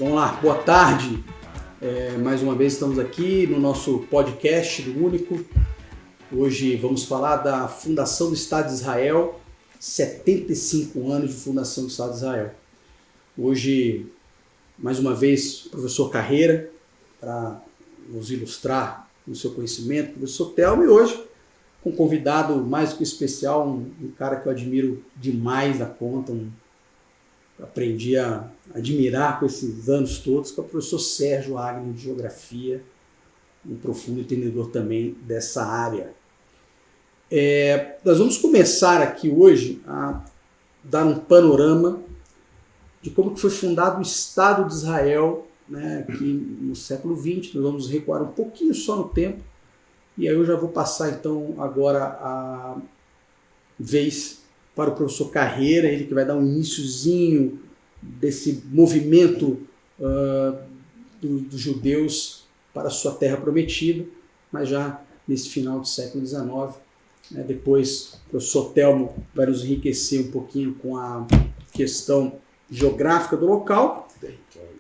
Vamos lá, boa tarde. Mais uma vez estamos aqui no nosso podcast do Único. Hoje vamos falar da fundação do Estado de Israel, 75 anos de fundação do Estado de Israel. Hoje, mais uma vez, o professor Carreira, para nos ilustrar no seu conhecimento, o professor Telmo, e hoje com um convidado mais do que especial, um cara que eu admiro demais da conta, aprendi a admirar com esses anos todos, que é o professor Sérgio Agno, de Geografia, um profundo entendedor também dessa área. Nós vamos começar aqui hoje a dar um panorama de como que foi fundado o Estado de Israel, né, aqui no século XX. Nós vamos recuar um pouquinho só no tempo, e aí eu já vou passar então agora a vez para o professor Carreira, ele que vai dar um iniciozinho desse movimento dos judeus para a sua terra prometida, mas já nesse final do século XIX. Depois o professor Telmo vai nos enriquecer um pouquinho com a questão geográfica do local,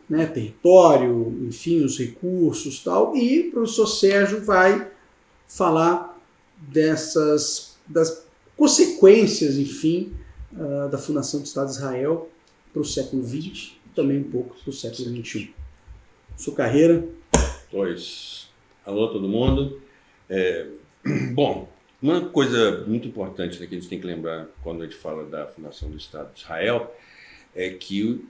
território, enfim, os recursos e tal, e o professor Sérgio vai falar das consequências, enfim, da fundação do Estado de Israel para o século XX e também um pouco para o século XXI. Sua carreira? Pois, alô todo mundo. Bom, uma coisa muito importante que a gente tem que lembrar quando a gente fala da fundação do Estado de Israel é que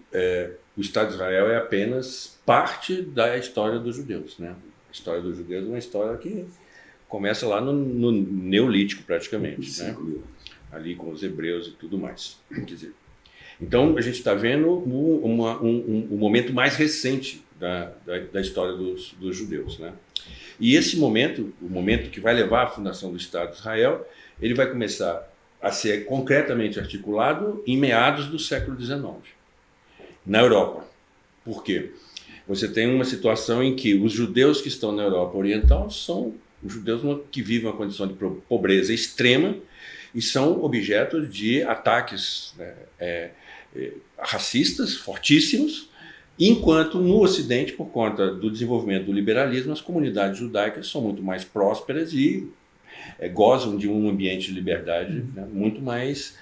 o Estado de Israel é apenas parte da história dos judeus, né? A história dos judeus é uma história que começa lá no Neolítico, praticamente, né? Ali com os hebreus e tudo mais. Quer dizer, então a gente está vendo o momento mais recente da história dos judeus, né? E esse momento, o momento que vai levar à fundação do Estado de Israel, ele vai começar a ser concretamente articulado em meados do século XIX, na Europa. Por quê? Você tem uma situação em que os judeus que estão na Europa Oriental são os judeus que vivem uma condição de pobreza extrema e são objeto de ataques racistas fortíssimos, enquanto no Ocidente, por conta do desenvolvimento do liberalismo, as comunidades judaicas são muito mais prósperas e gozam de um ambiente de liberdade, né, muito mais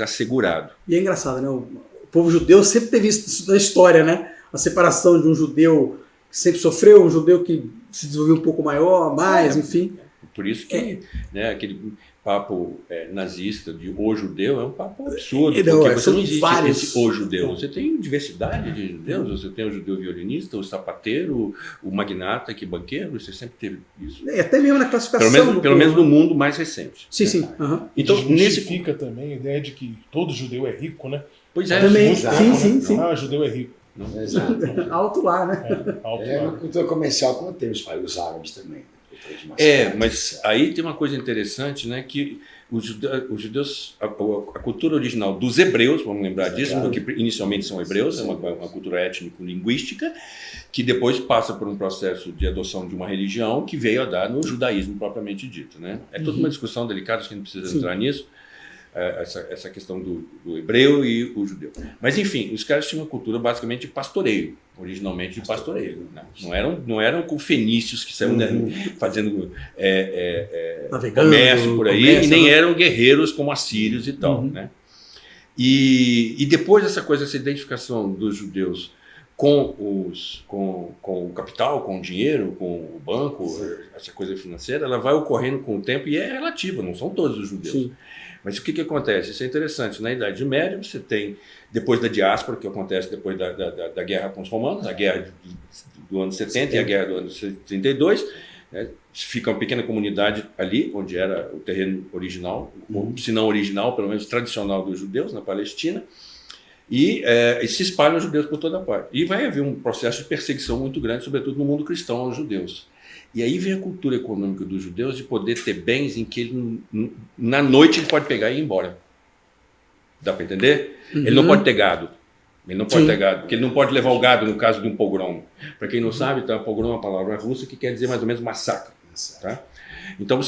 assegurado. E é engraçado, né? O povo judeu sempre teve isso na história, né? A separação de um judeu que sempre sofreu, um judeu que se desenvolveu um pouco maior, enfim. Por isso que aquele papo nazista de o judeu é um papo absurdo, porque você não existe esse o judeu. Você tem diversidade de judeus, você tem o judeu violinista, o sapateiro, o magnata, que banqueiro, você sempre teve isso. Até mesmo na classificação. Pelo menos no mundo mais recente. Sim. Uhum. Então, justifica também a ideia de que todo judeu é rico, né? Pois é. Também, sim. Ah, judeu é rico. Não, exato. Alto lá, né? Uma cultura comercial como temos, os árabes também. Mas aí tem uma coisa interessante, né, que os judeus, a cultura original dos hebreus, vamos lembrar disso, porque inicialmente são hebreus, é uma cultura étnico-linguística, que depois passa por um processo de adoção de uma religião que veio a dar no judaísmo propriamente dito, né? É toda uma discussão delicada, acho que a gente precisa entrar nisso, essa questão do hebreu e o judeu. Mas enfim, os caras tinham uma cultura basicamente de pastoreio, originalmente de pastoreio. Né? Não eram com fenícios que saíam fazendo comércio por aí, e nem eram guerreiros como assírios e tal. Né? E depois essa identificação dos judeus com o capital, com o dinheiro, com o banco, essa coisa financeira, ela vai ocorrendo com o tempo e é relativa, não são todos os judeus. Sim. Mas o que acontece? Isso é interessante. Na Idade Média, você tem, depois da diáspora, que acontece depois da guerra com os romanos, a guerra do ano 70 e a guerra do ano 32, né? Fica uma pequena comunidade ali, onde era o terreno original, se não original, pelo menos tradicional dos judeus, na Palestina, e se espalham os judeus por toda parte. E vai haver um processo de perseguição muito grande, sobretudo no mundo cristão, aos judeus. E aí vem a cultura econômica dos judeus de poder ter bens em que ele, na noite ele pode pegar e ir embora. Dá para entender? Ele não pode ter gado. Ele não pode ter gado, porque ele não pode levar o gado no caso de um pogrom. Para quem não sabe, então, pogrom é uma palavra russa que quer dizer mais ou menos massacre. Tá? Então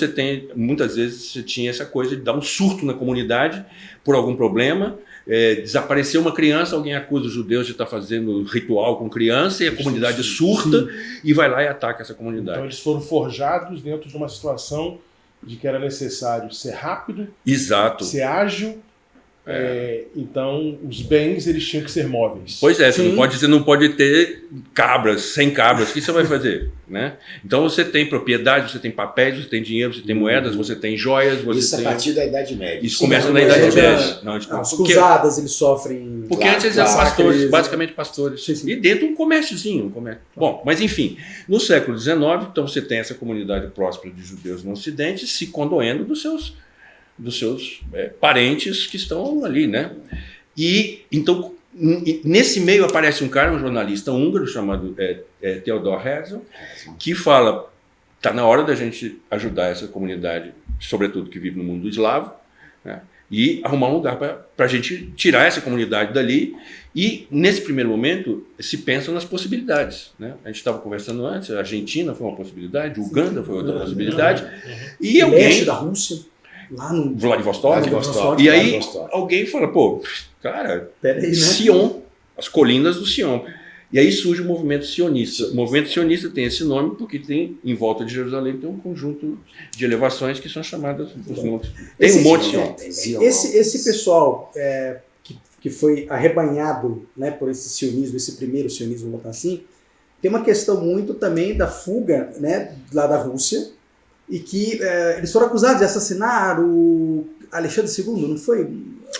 muitas vezes você tinha essa coisa de dar um surto na comunidade por algum problema, desapareceu uma criança, alguém acusa os judeus de estar fazendo ritual com criança e a comunidade surta e vai lá e ataca essa comunidade. Então eles foram forjados dentro de uma situação de que era necessário ser rápido, Exato. ser ágil. Então os bens eles tinham que ser móveis. Pois é, você não pode ter cabras, 100 cabras, o que você vai fazer? Né? Então você tem propriedade, você tem papéis, você tem dinheiro, você tem moedas, você tem joias. Isso a partir da Idade Média. Isso começa na Idade Média. As cruzadas eles sofrem. Porque antes eles eram pastores, basicamente pastores. Sim. E dentro um comérciozinho. Bom, mas enfim, no século XIX, então você tem essa comunidade próspera de judeus no Ocidente se condoendo dos seus parentes que estão ali, né? E então nesse meio aparece um cara, um jornalista húngaro chamado Theodor Herzl, que fala: está na hora da gente ajudar essa comunidade, sobretudo que vive no mundo eslavo, né? E arrumar um lugar para a gente tirar essa comunidade dali. E nesse primeiro momento se pensa nas possibilidades, né? A gente estava conversando antes, a Argentina foi uma possibilidade, Uganda foi outra possibilidade, e o leste da Rússia. Lá no Vladivostok. E aí alguém fala, pô, cara, peraí, né? Sion, as colinas do Sion. E aí surge o movimento sionista. O movimento sionista tem esse nome porque tem, em volta de Jerusalém, tem um conjunto de elevações que são chamadas os montes. Tem um monte Sion. Esse pessoal que foi arrebanhado, né, por esse sionismo, esse primeiro sionismo, vamos botar assim, tem uma questão muito também da fuga, né, lá da Rússia, e que eles foram acusados de assassinar o Alexandre II, não foi?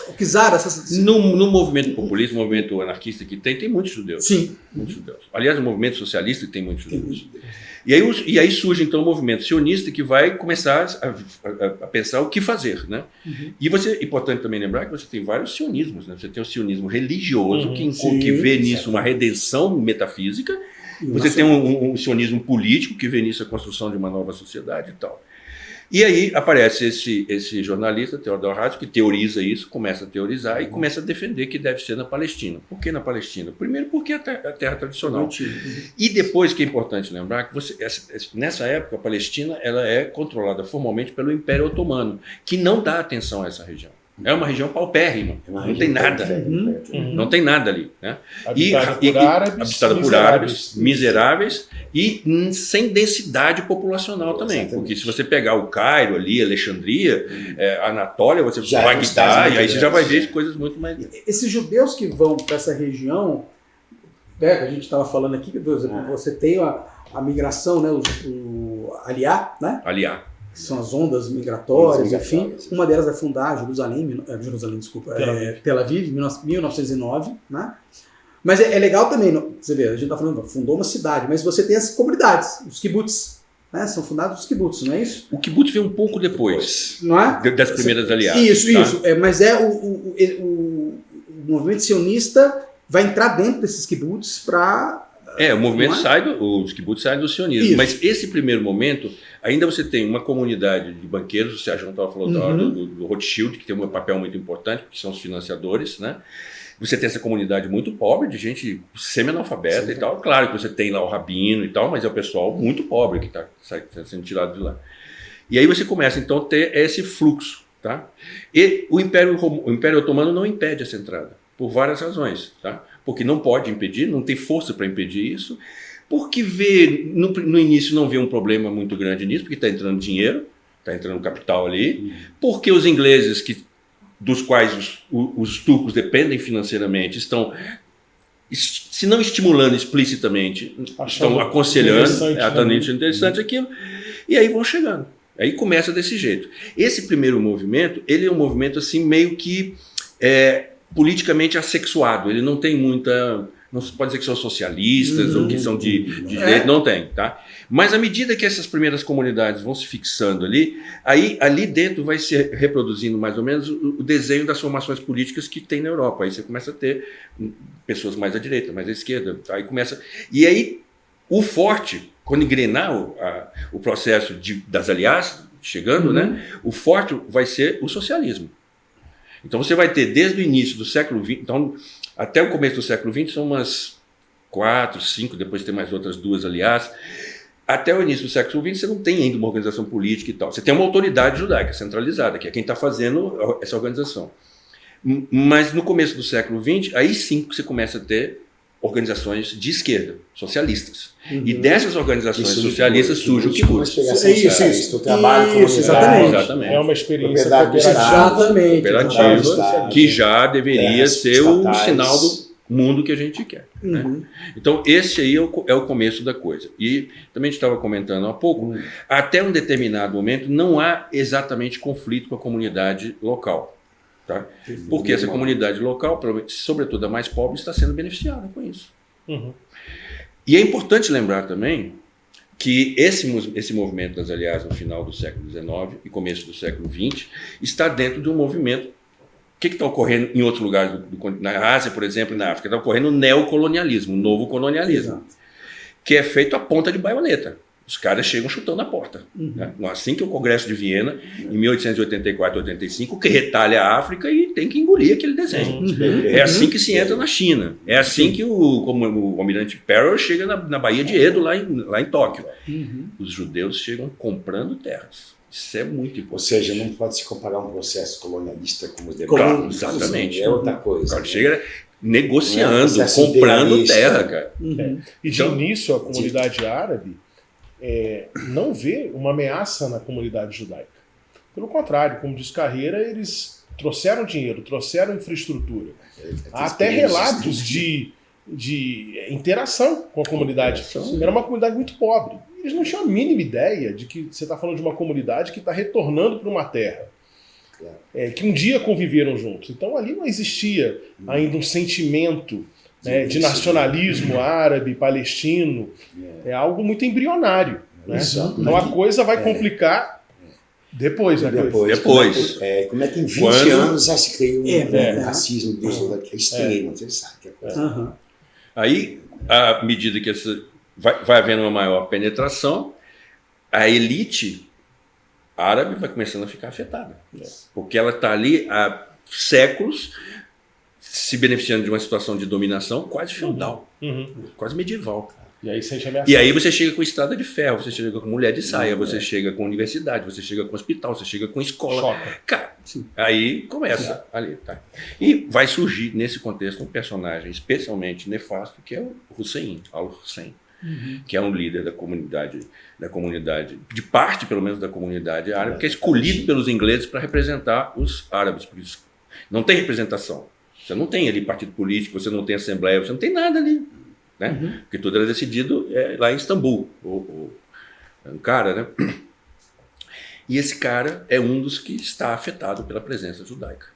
O czar assassinou. No movimento populista, no movimento anarquista que tem muitos judeus. Sim. Muitos judeus. Aliás, o movimento socialista tem muitos judeus. E aí surge então o movimento sionista que vai começar a pensar o que fazer, né? E importante também lembrar que você tem vários sionismos, né? Você tem o sionismo religioso, que vê nisso uma redenção metafísica. Você tem um sionismo político que vê nisso a construção de uma nova sociedade e tal. E aí aparece esse jornalista, Theodor Herzl, que teoriza isso, começa a teorizar e começa a defender que deve ser na Palestina. Por que na Palestina? Primeiro porque é a terra tradicional. E depois, que é importante lembrar, que nessa época a Palestina ela é controlada formalmente pelo Império Otomano, que não dá atenção a essa região. É uma região paupérrima, não tem nada. Não tem nada ali. Né? Habitada por árabes, miseráveis e sem densidade populacional também. Porque se você pegar o Cairo ali, Alexandria, Anatólia, você vai quitar, e aí você já vai ver coisas muito mais... Esses judeus que vão para essa região, a gente estava falando aqui, por exemplo, você tem a migração, né, o Aliá, né? Aliá. São as ondas migratórias, enfim. Uma delas é fundar Tel Aviv, em 1909, né? Mas é legal também, você vê, a gente está falando, fundou uma cidade, mas você tem as comunidades, os kibbutz, né? São fundados os kibbutz, não é isso? O kibbutz veio um pouco depois, não é? Das primeiras aliadas. Isso. Mas o movimento sionista vai entrar dentro desses kibbutz para... o movimento os kibbutz saem do sionismo. Isso. Mas esse primeiro momento, ainda você tem uma comunidade de banqueiros, o Sérgio estava falando do Rothschild, que tem um papel muito importante, porque são os financiadores, né? Você tem essa comunidade muito pobre, de gente semi-analfabeta e tal. Claro que você tem lá o rabino e tal, mas é o pessoal muito pobre que está sendo tirado de lá. E aí você começa, então, a ter esse fluxo. Tá? E o Império Otomano não impede essa entrada, por várias razões. Tá? Porque não pode impedir, não tem força para impedir isso, porque no início não vê um problema muito grande nisso, porque está entrando dinheiro, está entrando capital ali, porque os ingleses, dos quais os turcos dependem financeiramente, estão, se não estimulando explicitamente, estão aconselhando, achando interessante aquilo, e aí vão chegando. Aí começa desse jeito. Esse primeiro movimento, ele é um movimento assim meio que politicamente assexuado, ele não tem muita... Não se pode dizer que são socialistas ou que são de direito, não tem, tá? Mas à medida que essas primeiras comunidades vão se fixando ali dentro vai se reproduzindo mais ou menos o desenho das formações políticas que tem na Europa. Aí você começa a ter pessoas mais à direita, mais à esquerda, tá? Aí começa... E aí o forte, quando engrenar o processo das alianças chegando, né? O forte vai ser o socialismo. Então você vai ter desde o início do século XX, então até o começo do século XX são umas 4, 5, depois tem mais outras 2 aliás. Até o início do século XX você não tem ainda uma organização política e tal. Você tem uma autoridade judaica centralizada, que é quem está fazendo essa organização. Mas no começo do século XX, aí sim que você começa a ter organizações de esquerda, socialistas. E dessas organizações socialistas surge o kibbutz. Isso. O trabalho com exatamente. É uma experiência Exatamente. Cooperativa, que já deveria ser o sinal do mundo que a gente quer. Né? Então, esse aí é o começo da coisa. E também a gente estava comentando há pouco, até um determinado momento não há exatamente conflito com a comunidade local. Tá? Porque essa comunidade local, sobretudo a mais pobre, está sendo beneficiada com isso. E é importante lembrar também que esse movimento das alianças no final do século XIX e começo do século XX está dentro de um movimento. O que está ocorrendo em outros lugares, na Ásia, por exemplo, e na África? Está ocorrendo o neocolonialismo, o novo colonialismo, que é feito à ponta de baioneta. Os caras chegam chutando a porta. Né? Assim que o Congresso de Viena, em 1884, 85, que retalha a África e tem que engolir aquele desenho. É assim que se entra na China. É assim que como o almirante Perry chega na Baía de Edo, lá em Tóquio. Os judeus chegam comprando terras. Isso é muito importante. Ou seja, não pode se comparar um processo colonialista como os demais. Claro, exatamente. É outra coisa. Cara, chega negociando, comprando terra, cara. E de início, a comunidade árabe não vê uma ameaça na comunidade judaica. Pelo contrário, como diz Carreira, eles trouxeram dinheiro, trouxeram infraestrutura. Há até relatos de interação com a comunidade. Era uma comunidade muito pobre. Eles não tinham a mínima ideia de que você está falando de uma comunidade que está retornando para uma terra. Que um dia conviveram juntos. Então ali não existia ainda um sentimento de nacionalismo árabe, palestino. É algo muito embrionário. Né? Então a coisa vai complicar depois. Depois. Como é que em 20 anos já se criou um racismo que é extremo, você sabe. Aí, à medida que vai havendo uma maior penetração, a elite árabe vai começando a ficar afetada. Porque ela está ali há séculos se beneficiando de uma situação de dominação quase feudal, quase medieval. E aí, você chega com estrada de ferro, você chega com mulher de saia, você chega com universidade, você chega com hospital, você chega com escola. Cara, aí começa ali. Tá? E vai surgir nesse contexto um personagem especialmente nefasto, que é o Hussein, Al-Hussein. Que é um líder da comunidade, de parte pelo menos da comunidade árabe, que é escolhido pelos ingleses para representar os árabes. Por isso, não tem representação. Você não tem ali partido político, você não tem assembleia, você não tem nada ali. Né? Porque tudo era decidido lá em Istambul. Um cara, né? E esse cara é um dos que está afetado pela presença judaica.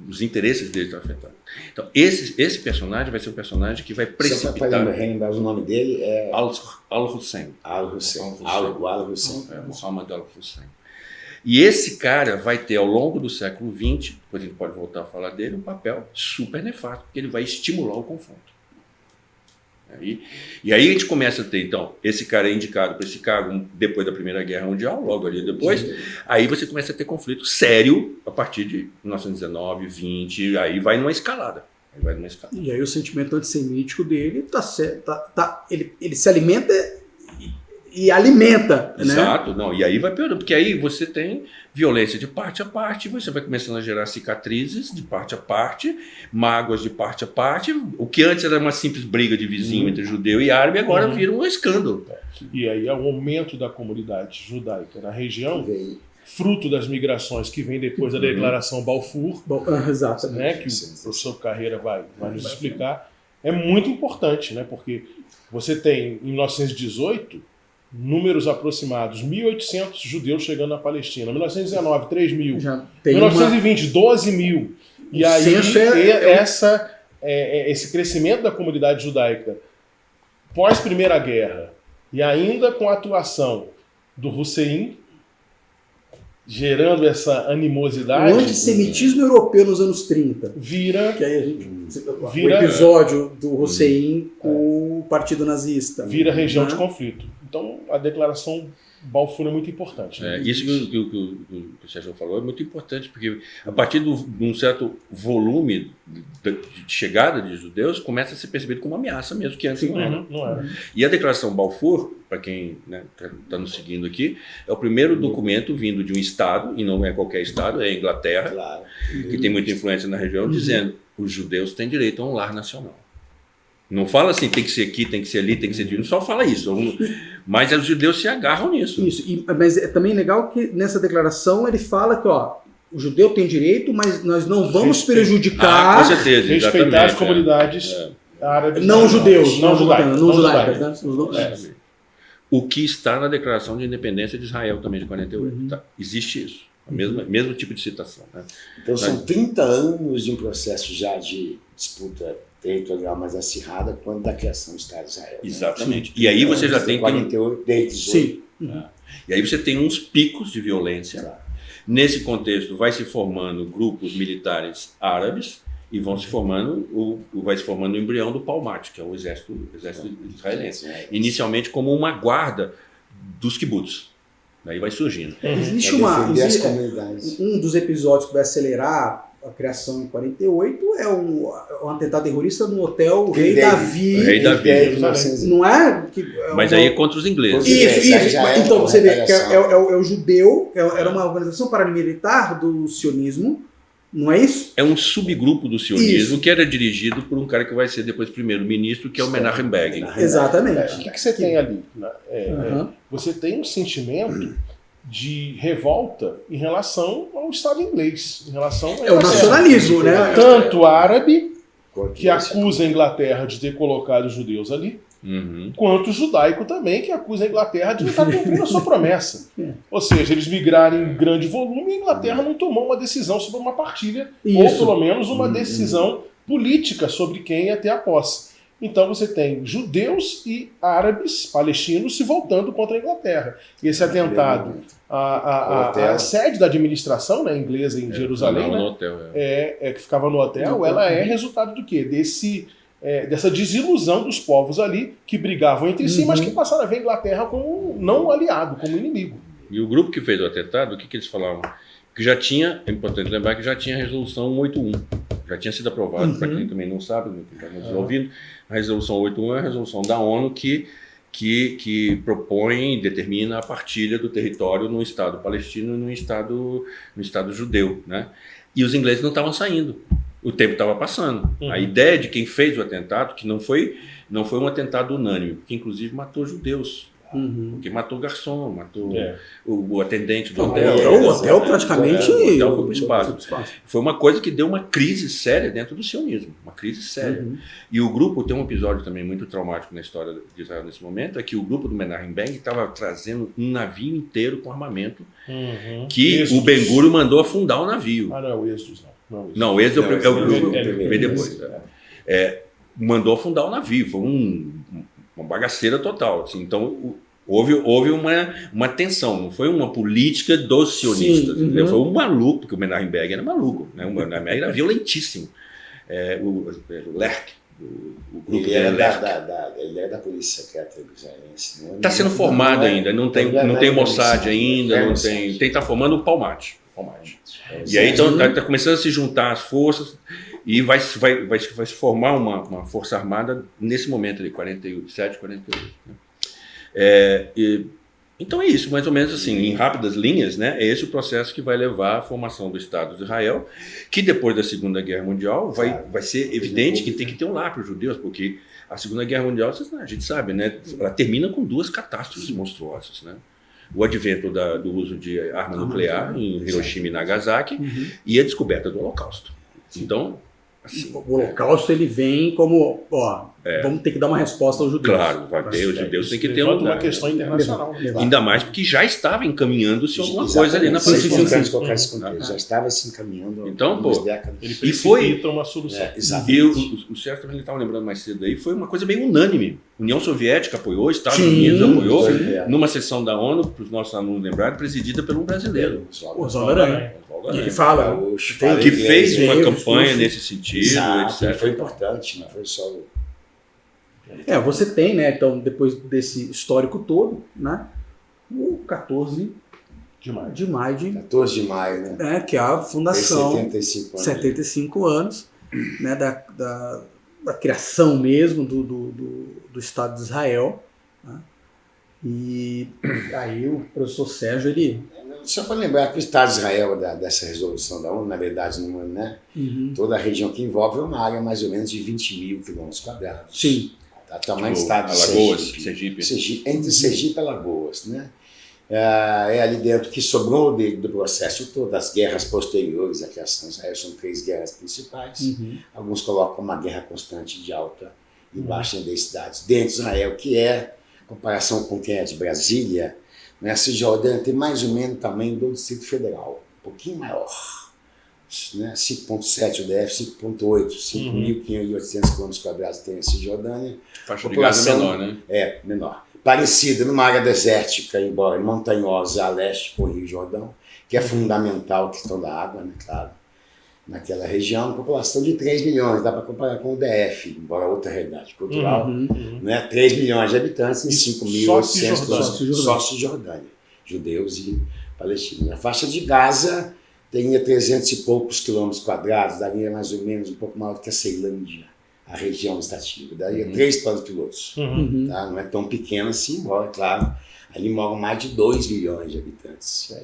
Os interesses dele estão afetados. Então, esse personagem vai ser um personagem que vai precipitar... Só para relembrar o nome dele, é... Al-Hussein. Al-Hussein. Muhammad Al-Hussein. E esse cara vai ter, ao longo do século XX, depois a gente pode voltar a falar dele, um papel super nefasto, porque ele vai estimular o confronto. E aí a gente começa a ter, então, esse cara é indicado para esse cargo depois da Primeira Guerra Mundial, logo ali depois, aí você começa a ter conflito sério a partir de 1919, 20, aí vai numa escalada. E aí o sentimento antissemítico dele ele se alimenta e alimenta. Exato, né? Não, e aí vai piorando, porque aí você tem violência de parte a parte, você vai começando a gerar cicatrizes de parte a parte, mágoas de parte a parte, o que antes era uma simples briga de vizinho entre judeu e árabe, agora vira um escândalo. E aí o aumento da comunidade judaica na região, fruto das migrações que vem depois da Declaração Balfour, né, que o professor Carreira vai nos explicar, é muito importante, né, porque você tem, em 1918, números aproximados, 1.800 judeus chegando na Palestina. 1919, 3 mil. 1920, 12 mil. E aí, esse crescimento da comunidade judaica pós-Primeira Guerra, e ainda com a atuação do Hussein, gerando essa animosidade... O antissemitismo europeu nos anos 30. Vira... Que aí a gente... o episódio do Hussein com o Partido Nazista. Vira região de conflito. Então, a Declaração Balfour é muito importante. Né? Isso que o Sérgio falou é muito importante, porque a partir de um certo volume de chegada de judeus, começa a ser percebido como uma ameaça mesmo, que antes não era. Não era. E a Declaração Balfour, para quem está nos seguindo aqui, é o primeiro documento vindo de um Estado, e não é qualquer Estado, é a Inglaterra, Claro. que tem muita influência na região, dizendo os judeus têm direito a um lar nacional. Não fala assim, tem que ser aqui, tem que ser ali, tem que ser de... Não só fala isso. Mas os judeus se agarram nisso. Isso. Mas é também legal que nessa declaração ele fala que o judeu tem direito, mas nós não vamos prejudicar... com certeza, respeitar as comunidades árabes. Não judeus. Não judaicas. O que está na Declaração de Independência de Israel também de 48. Tá? Existe isso. O mesmo tipo de citação. Né? Então são 30 anos de um processo já de disputa territorial mais acirrada quando da criação do Estado de Israel. Exatamente. E aí você já tem... 48, desde 18. Sim. E aí você tem uns picos de violência. Claro. Nesse contexto vai se formando grupos militares árabes e vai se formando o embrião do Palmate, que é o exército israelense. Inicialmente como uma guarda dos kibbutz. Daí vai surgindo. Existe as comunidades. um dos episódios que vai acelerar a criação em 48 é um atentado terrorista no hotel Rei Davi. Rei Davi. Não é? Mas aí é contra os ingleses. Isso. Então você vê que é o judeu, era uma organização paramilitar do sionismo, não é isso? É um subgrupo do sionismo que era dirigido por um cara que vai ser depois primeiro-ministro, que é o Menachem Begin. Exatamente. O que você tem ali? Você tem um sentimento de revolta em relação ao Estado inglês, em relação o nacionalismo, né? Tanto árabe, que acusa a Inglaterra de ter colocado os judeus ali, quanto o judaico também, que acusa a Inglaterra de não estar cumprindo a sua promessa. Ou seja, eles migraram em grande volume e a Inglaterra não tomou uma decisão sobre uma partilha, ou pelo menos uma decisão política sobre quem ia ter a posse. Então você tem judeus e árabes, palestinos, se voltando contra a Inglaterra. E esse atentado, a sede da administração, né, inglesa em Jerusalém, né, no hotel, que ficava no hotel, ela é resultado do quê? Dessa desilusão dos povos ali, que brigavam entre si, mas que passaram a ver a Inglaterra como não aliado, como inimigo. E o grupo que fez o atentado, o que eles falavam? Que já tinha, é importante lembrar que já tinha a resolução 181, já tinha sido aprovado, para quem também não sabe, quem está nos ouvindo, a resolução 181 é a resolução da ONU que propõe e determina a partilha do território no Estado palestino e no Estado judeu, né? E os ingleses não estavam saindo, o tempo estava passando. A ideia de quem fez o atentado, que não foi um atentado unânime, porque inclusive matou judeus. Porque matou o garçom, matou o atendente do hotel. O hotel praticamente... O hotel foi para o espaço. Foi uma coisa que deu uma crise séria dentro do sionismo. Uma crise séria. E o grupo, tem um episódio também muito traumático na história de Israel nesse momento, é que o grupo do Menachem Begin estava trazendo um navio inteiro com armamento que o Ben-Gurion mandou afundar o navio. Não é o Êxodos, não. Não, o Êxodos é o grupo que veio depois. Mandou afundar o navio. Foi uma bagaceira total. Assim. Então, houve uma tensão, não foi uma política dos sionistas. Foi um maluco, porque o Menachem Begin era maluco, né? O Menachem Begin era violentíssimo. O Lerk, o grupo ele é da polícia secreta israelense. Está sendo formado ainda, não tem Mossad ainda, está formando o Palmate. E aí então está começando a se juntar as forças e vai se formar uma força armada nesse momento ali, 47, 48. Né? Então é isso, mais ou menos assim, em rápidas linhas, né? É esse o processo que vai levar à formação do Estado de Israel, que depois da Segunda Guerra Mundial vai ser evidente que tem que ter um lar para os judeus, porque a Segunda Guerra Mundial, a gente sabe, né? Ela termina com duas catástrofes monstruosas, né? O advento do uso de arma nuclear em Hiroshima e Nagasaki e a descoberta do Holocausto. Então, assim, o Holocausto ele vem como, vamos ter que dar uma resposta aos judeus. Claro, vai ter, os judeus têm que ter uma questão internacional. Ainda mais porque já estava encaminhando-se alguma coisa ali na política. Já estava se encaminhando então, décadas. Ele precipita uma solução. E o Sérgio também estava lembrando mais cedo aí, foi uma coisa bem unânime. União Soviética apoiou, Estados Unidos apoiou, numa sessão da ONU, para os nossos alunos lembrarem, presidida por um brasileiro. Oswaldo Aranha. Ele fala que fez uma campanha nesse sentido, etc. Foi importante, não foi só você tem, né, então, depois desse histórico todo, né, o 14 De maio. de maio 14 de maio, né? que é a Tem fundação, 75 anos. 75 anos, né, da criação mesmo do Estado de Israel. Né? E aí o professor Sérgio, ele... Só para lembrar que o Estado de Israel, dessa resolução da ONU, na verdade, não, né? Toda a região que envolve é uma área mais ou menos de 20 mil quilômetros quadrados. Sim. Tá, tamanho do estado de Alagoas, Sergipe. Entre Sergipe e Alagoas, né? É ali dentro que sobrou do processo todo, das guerras posteriores à criação de Israel, são 3 guerras principais. Alguns colocam uma guerra constante de alta e baixa densidade dentro de Israel, que é, em comparação com quem é de Brasília, né, a Cisjordânia tem mais ou menos o tamanho do Distrito Federal, um pouquinho maior. Né, 5,7 o DF, 5,8, 5.800 km² tem a Cisjordânia. Faixa de Gaza é menor, né? É, menor. Parecida numa área desértica, embora montanhosa, a leste com o Rio Jordão, que é fundamental a questão da água, né, claro. Naquela região, população de 3 milhões, dá para comparar com o DF, embora outra realidade cultural, né, 3 milhões de habitantes em 5.800 km, só Cisjordânia, judeus e palestinos. A faixa de Gaza tem 300 e poucos quilômetros quadrados, daria mais ou menos um pouco maior do que a Ceilândia, a região estativa, daria 3 planos pilotos. Tá? Não é tão pequena assim, embora, claro, ali moram mais de 2 milhões de habitantes.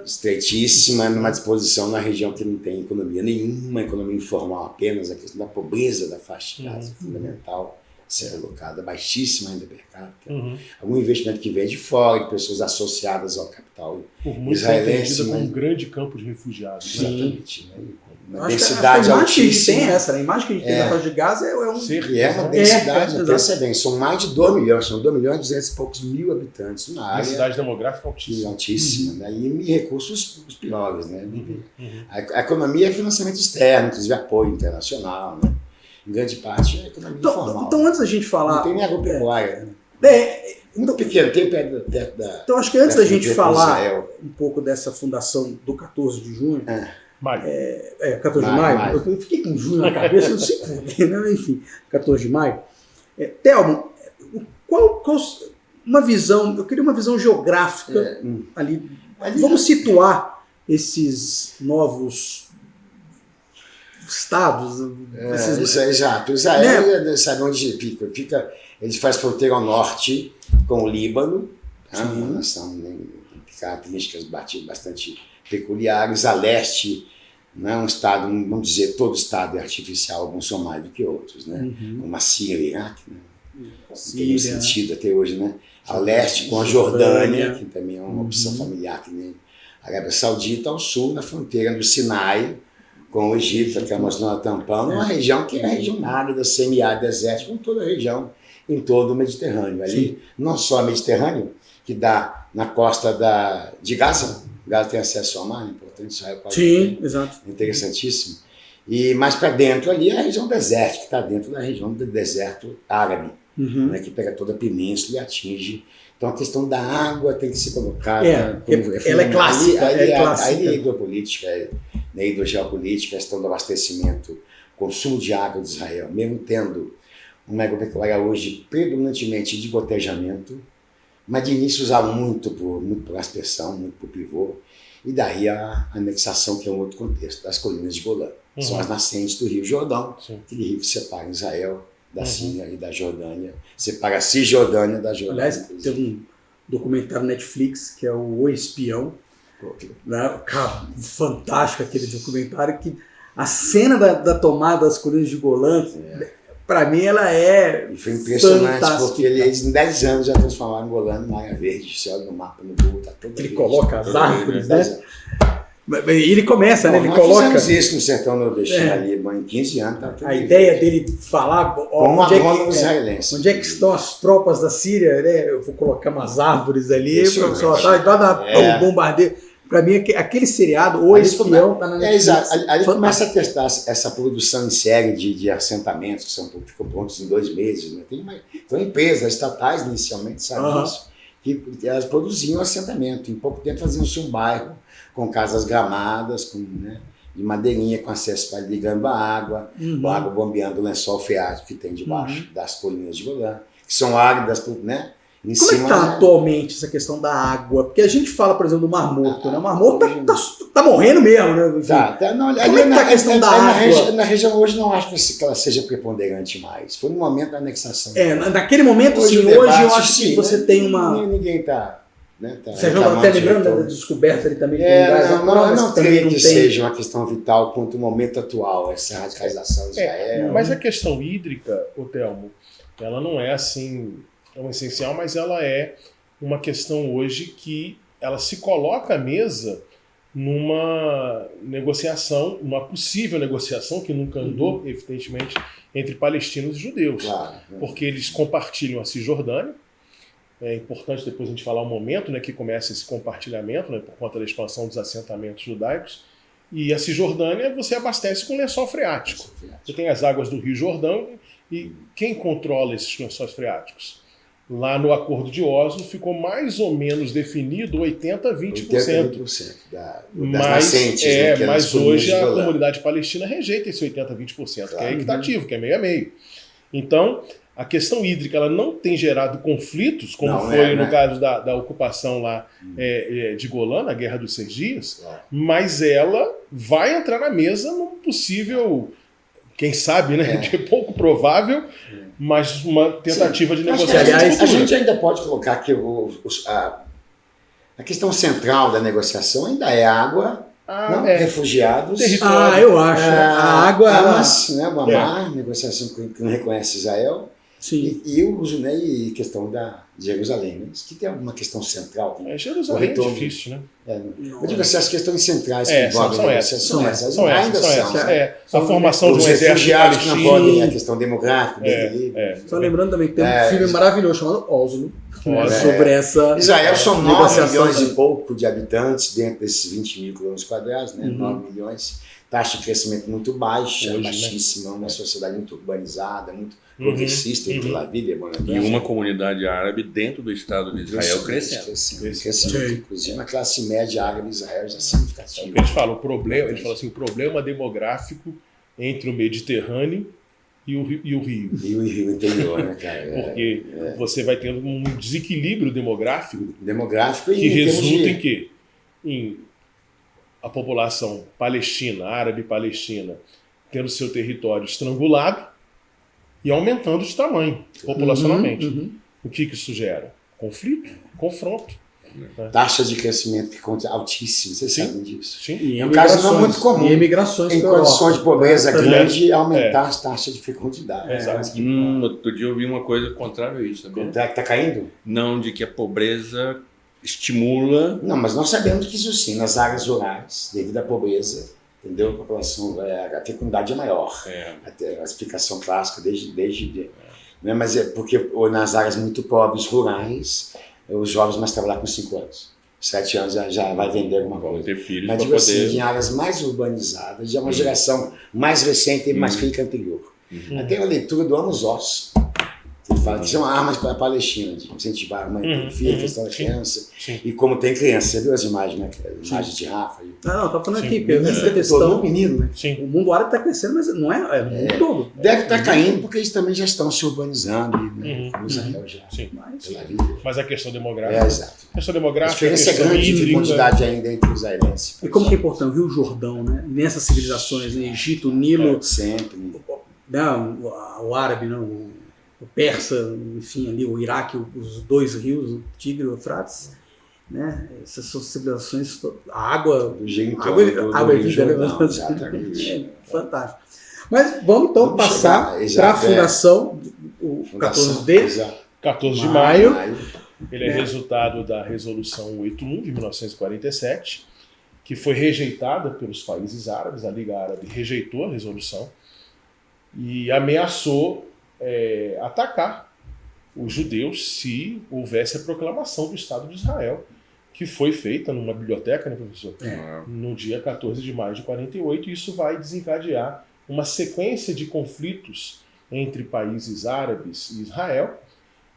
Estreitíssima, numa disposição na região que não tem economia nenhuma, economia informal apenas, a questão da pobreza da faixa de Gaza é fundamental ser alocada, baixíssima ainda per capita. Algum investimento que vem de fora, de pessoas associadas ao capital israelense. Entendida como um grande campo de refugiados. Exatamente. Né? Uma Acho densidade que a imagem que a gente tem altíssima. é essa, né? A imagem que a gente tem da faixa de Gaza é um... E é uma densidade, pensa bem, são mais de 2 milhões, são 2 milhões e 200 e poucos mil habitantes, uma área Densidade demográfica altíssima. altíssima, né? E recursos os piores, né? A economia é financiamento externo, inclusive apoio internacional, né? Em grande parte é economia informal. Então, antes da gente falar... Não tem nem agropecuária. Muito pequeno, tem perto da... Então, acho que antes da gente falar Israel. um pouco dessa fundação do 14 de junho... Maio. 14 de maio? Eu fiquei com junho na cabeça, não sei porquê, né? Enfim, 14 de maio. Thelmo, qual uma visão... Eu queria uma visão geográfica ali. Vamos situar esses novos estados. Exato. Israel, sabe onde fica? Ele faz fronteira ao norte com o Líbano, uma nação com características bastante peculiares. A leste, né, um estado, vamos dizer, todo estado é artificial, alguns são mais do que outros, né? Como a Síria e Iraque, né? Não tem sentido até hoje, né? A leste com a Jordânia, que também é uma opção familiar, que nem a Arábia Saudita, ao sul, na fronteira do Sinai, com o Egito, que é uma zona tampão, uma região que é a região árida, semiárida, desértica, como toda a região em todo o Mediterrâneo. Ali, não só o Mediterrâneo, que dá na costa de Gaza. Gaza tem acesso ao mar, é importante, Israel quase Sim, exato. Interessantíssimo. E mais para dentro ali é a região desértica, que está dentro da região do deserto árabe, né, que pega toda a península e atinge. Então a questão da água tem que ser colocada. Ela é clássica. A hidropolítica, a hidrogeopolítica, a questão do abastecimento, consumo de água de Israel, mesmo tendo uma agropecuária hoje predominantemente de gotejamento, mas de início usava muito por aspersão, muito por pivô, e daí a anexação, que é um outro contexto, das colinas de Golã. São as nascentes do Rio Jordão, aquele rio que separa Israel da Síria e da Jordânia, separa a Cisjordânia da Jordânia. Aliás, teve um documentário Netflix, que é o Espião, né? Cara, fantástico aquele documentário, que a cena da tomada das colinas de Golã, para mim ela é e foi impressionante, fantástica. porque eles em 10 anos já transformaram Golã numa área verde, você olha no mapa, no Google, tá todo ele verde, coloca as árvores, né? E ele começa, né? Ele nós coloca. fizemos isso no sertão nordestino ali, em 15 anos. Tá A ideia dele falar onde é que estão as tropas da Síria, né? Eu vou colocar umas árvores ali, vai dar um bombardeio. Para mim, aquele seriado, O Espião, está na Netflix. Exato. Ali começa a testar essa produção em série de assentamentos, que ficam prontos em 2 meses. Né? Tem empresas estatais, inicialmente, sabe isso, que elas produziam assentamento. Em pouco tempo faziam-se um bairro com casas gramadas, de madeirinha, com acesso para ligando a água, a água bombeando o lençol freático que tem debaixo das colinas de Golã, que são áridas, né? Em Como é que cima, está atualmente essa questão da água? Porque a gente fala, por exemplo, do Mar Morto, né? O Mar Morto tá morrendo mesmo, né? Enfim, não, como é que tá a questão da água? Na região hoje não acho que ela seja preponderante mais. Foi no momento da anexação. Naquele momento, Hoje sim. o Hoje debate, eu acho que sim, você né? tem uma... Ninguém está... Né, Você já até lembrando da descoberta ali também de gás natural, mas não também creio não que tem... seja uma questão vital quanto o momento atual, essa radicalização de Israel. Mas a questão hídrica, Thelmo, ela não é assim tão essencial, mas ela é uma questão hoje que ela se coloca à mesa numa negociação, uma possível negociação que nunca andou, evidentemente, entre palestinos e judeus. Claro. Porque eles compartilham a Cisjordânia. É importante depois a gente falar o momento, né, que começa esse compartilhamento, né, por conta da expansão dos assentamentos judaicos. E a Cisjordânia você abastece com lençol freático. Você tem as águas do Rio Jordão e quem controla esses lençóis freáticos? Lá no Acordo de Oslo ficou mais ou menos definido 80-20%. 80% das mas nascentes. Né, mas hoje a comunidade palestina rejeita esse 80-20%, claro, que é equitativo, que é meio a meio. Então, a questão hídrica ela não tem gerado conflitos, como foi no caso da ocupação lá de Golã, na Guerra dos 6 Dias, mas ela vai entrar na mesa num possível, quem sabe, né, que é pouco provável, mas uma tentativa de negociação. Aliás, a gente ainda pode colocar que a questão central da negociação ainda é água, refugiados, território. Eu acho. A água... Hamas, né, o Amar, negociação que não reconhece Israel. Sim. E o uso, né, e questão de Jerusalém, né? Isso que tem alguma questão central. Jerusalém é difícil, né? Eu digo assim, as questões centrais que envolvem são essas. São essas. A formação de um exército palestino. Não podem, a questão demográfica, Só lembrando também que tem um filme maravilhoso chamado Oslo, sobre essa... Israel são 9 milhões e pouco de habitantes dentro desses 20 mil quilômetros quadrados, né? 9 milhões. Taxa de crescimento muito baixa, baixíssima, uma sociedade muito urbanizada, muito progressista em Tel Aviv, e uma comunidade árabe dentro do Estado de Israel crescendo. Inclusive uma classe média árabe de Israel já significativa. Eles falam assim, o problema demográfico entre o Mediterrâneo e o Rio. E o Rio interior, né, cara? Porque você vai tendo um desequilíbrio demográfico que resulta em quê? Em a população palestina, árabe palestina, tendo seu território estrangulado e aumentando de tamanho populacionalmente. O que isso gera? Conflito, confronto. Taxa de crescimento altíssima, vocês sabem disso. Sim. É um caso não muito comum. E emigrações em condições de pobreza grande, aumentar as taxas de fecundidade. Outro dia eu vi uma coisa contrária a isso, sabia? Está caindo? Não, de que a pobreza estimula... Não, mas nós sabemos que isso sim, nas áreas rurais, devido à pobreza, entendeu? A população, a fecundidade é maior. A explicação clássica desde né? Mas é porque nas áreas muito pobres, rurais, os jovens mais trabalhar com 5 anos. 7 anos já vai vender alguma coisa. Ter filhos. Mas digo assim, em áreas mais urbanizadas, já é uma geração mais recente e mais rica anterior. Até a leitura do Amos Oz. Ele fala que são armas para a Palestina, de incentivar a mãe filha, a questão da criança. E como tem criança, você viu as imagens, né? As imagens de Rafa. Tá falando aqui, essa questão. Menino, né? O mundo árabe está crescendo, mas não é o mundo todo. Deve estar caindo porque eles também já estão se urbanizando, né? Israel já. Mas a questão demográfica. Exato. A questão demográfica, a diferença é grande de quantidade ainda entre os israelenses. E como que é importante o Rio Jordão, né? Nessas civilizações, né? Egito, Nilo. Sempre. O árabe, não. O persa, enfim, ali o Iraque, os 2 rios, o Tigre e o Eufrates, né? Essas são civilizações, a água é vida, né? Fantástico. Mas vamos então passar para a fundação, o 14 de maio. Ele é resultado da Resolução 81 de 1947, que foi rejeitada pelos países árabes. A Liga Árabe rejeitou a resolução e ameaçou atacar os judeus se houvesse a proclamação do Estado de Israel, que foi feita numa biblioteca, né, professor? No dia 14 de maio de 48, e isso vai desencadear uma sequência de conflitos entre países árabes e Israel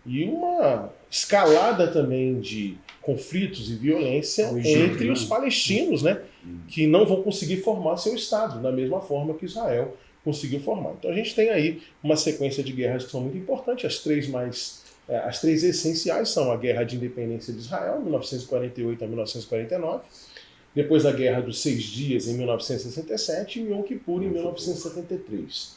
e uma escalada também de conflitos e violência entre os palestinos, né, que não vão conseguir formar seu Estado da mesma forma que Israel conseguiu formar. Então a gente tem aí uma sequência de guerras que são muito importantes, as 3 mais As três essenciais são a Guerra de Independência de Israel, 1948 a 1949, depois a Guerra dos 6 Dias, em 1967, e Yom Kippur, em 1973.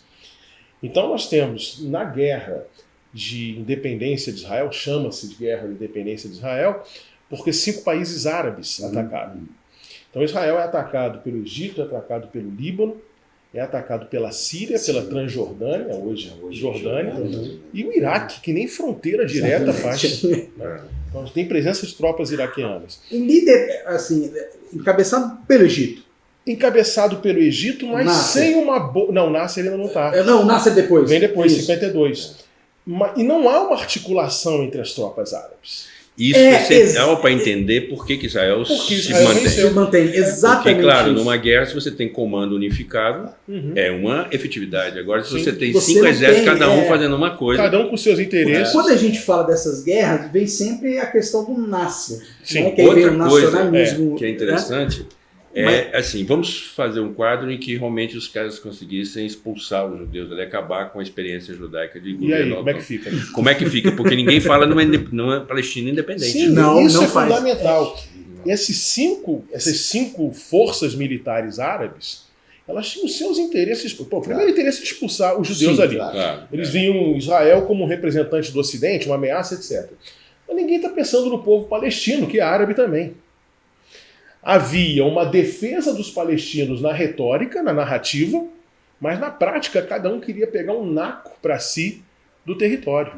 Então nós temos, na Guerra de Independência de Israel, chama-se de Guerra de Independência de Israel, porque 5 países árabes atacaram. Então Israel é atacado pelo Egito, é atacado pelo Líbano, é atacado pela Síria, pela Transjordânia, hoje Jordânia, e o Iraque, que nem fronteira direta faz. Então tem presença de tropas iraquianas. Um líder, assim, encabeçado pelo Egito. Encabeçado pelo Egito, mas Nasser. sem uma boa... Não, Nasser ainda não está. Não, Nasser depois. Vem depois, Isso. 52. E não há uma articulação entre as tropas árabes. Isso é essencial para entender por que Israel Porque se Israel mantém. venceu. Se mantém, exatamente. Porque, claro, isso. numa guerra, se você tem comando unificado, é uma efetividade. Agora, se Sim. você tem Você 5 não exércitos, tem, cada um fazendo uma coisa. Cada um com seus interesses. Quando a gente fala dessas guerras, vem sempre a questão do Nasser. Sim. Né? Que aí vem o Outra coisa nacionalismo. que é interessante assim, vamos fazer um quadro em que realmente os caras conseguissem expulsar os judeus, acabar com a experiência judaica de E governo aí, como é que autônomo. fica? Como é que fica? Porque ninguém fala numa Palestina independente. Sim, Não, isso não é faz. fundamental. E essas cinco forças militares árabes, elas tinham seus interesses. Pô, o primeiro interesse é expulsar os judeus Sim, ali. claro. Claro, Eles viam Israel como um representante do Ocidente, uma ameaça, etc. Mas ninguém está pensando no povo palestino, que é árabe também. Havia uma defesa dos palestinos na retórica, na narrativa, mas na prática cada um queria pegar um naco para si do território.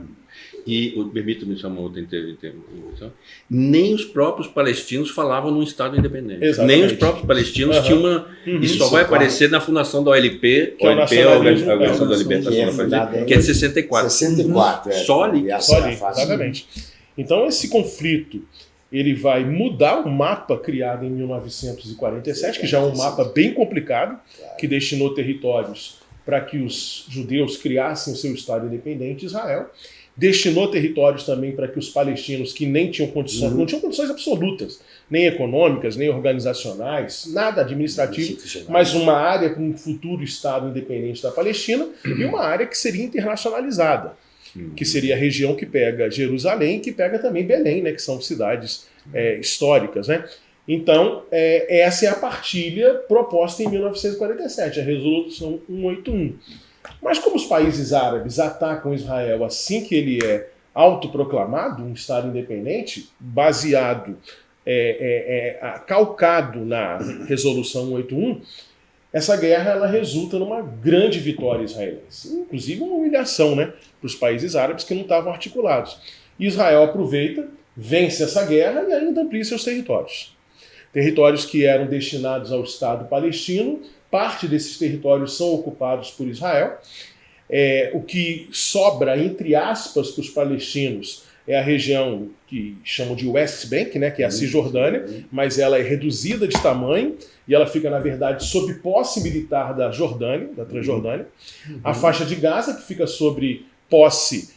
E, permita-me só uma outra intervenção, nem os próprios palestinos falavam num Estado independente. Exatamente. Nem os próprios palestinos tinham uma... Isso só vai aparecer na fundação da OLP, Que é o nacionalismo, a Organização da Libertação da Palestina, que é de 64. 64. Só ali. Só ali, exatamente. Então esse conflito ele vai mudar o mapa criado em 1947, que já é um mapa bem complicado, que destinou territórios para que os judeus criassem o seu Estado independente, Israel. Destinou territórios também para que os palestinos, que nem tinham condições, não tinham condições absolutas, nem econômicas, nem organizacionais, nada administrativo, mas uma área com um futuro Estado independente da Palestina e uma área que seria internacionalizada, que seria a região que pega Jerusalém, que pega também Belém, né, que são cidades históricas, né? Então, essa é a partilha proposta em 1947, a Resolução 181. Mas como os países árabes atacam Israel assim que ele é autoproclamado, um Estado independente, baseado, calcado na Resolução 181, essa guerra ela resulta numa grande vitória israelense. Inclusive uma humilhação, né, para os países árabes que não estavam articulados. E Israel aproveita, vence essa guerra e ainda amplia seus territórios. Territórios que eram destinados ao Estado palestino, parte desses territórios são ocupados por Israel. O que sobra, entre aspas, para os palestinos é a região que chamam de West Bank, né, que é a Cisjordânia, mas ela é reduzida de tamanho e ela fica, na verdade, sob posse militar da Jordânia, da Transjordânia. A faixa de Gaza, que fica sob posse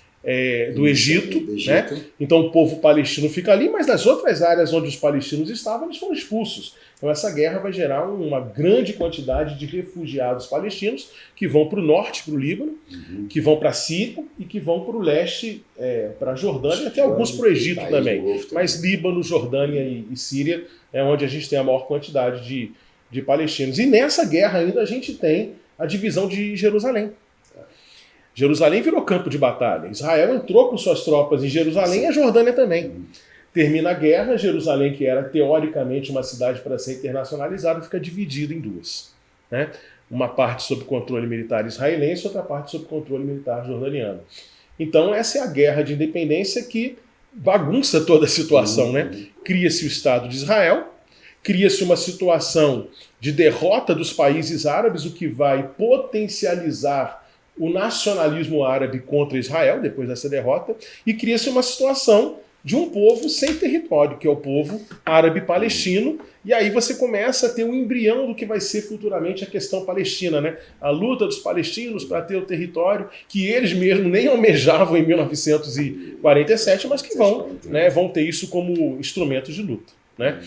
do Egito, né? Então o povo palestino fica ali, mas nas outras áreas onde os palestinos estavam, eles foram expulsos. Então essa guerra vai gerar uma grande quantidade de refugiados palestinos que vão para o norte, para o Líbano, que vão para a Síria e que vão para o leste, para a Jordânia e até alguns para o Egito também. Mas Líbano, Jordânia e Síria é onde a gente tem a maior quantidade de palestinos. E nessa guerra ainda a gente tem a divisão de Jerusalém. Jerusalém virou campo de batalha. Israel entrou com suas tropas em Jerusalém e a Jordânia também. Termina a guerra, Jerusalém, que era teoricamente uma cidade para ser internacionalizada, fica dividida em duas, né? Uma parte sob controle militar israelense, outra parte sob controle militar jordaniano. Então essa é a guerra de independência que bagunça toda a situação, né? Cria-se o Estado de Israel, cria-se uma situação de derrota dos países árabes, o que vai potencializar o nacionalismo árabe contra Israel, depois dessa derrota, e cria-se uma situação de um povo sem território, que é o povo árabe-palestino, e aí você começa a ter um embrião do que vai ser futuramente a questão palestina, né? A luta dos palestinos para ter o território que eles mesmos nem almejavam em 1947, mas que vão ter isso como instrumento de luta, né?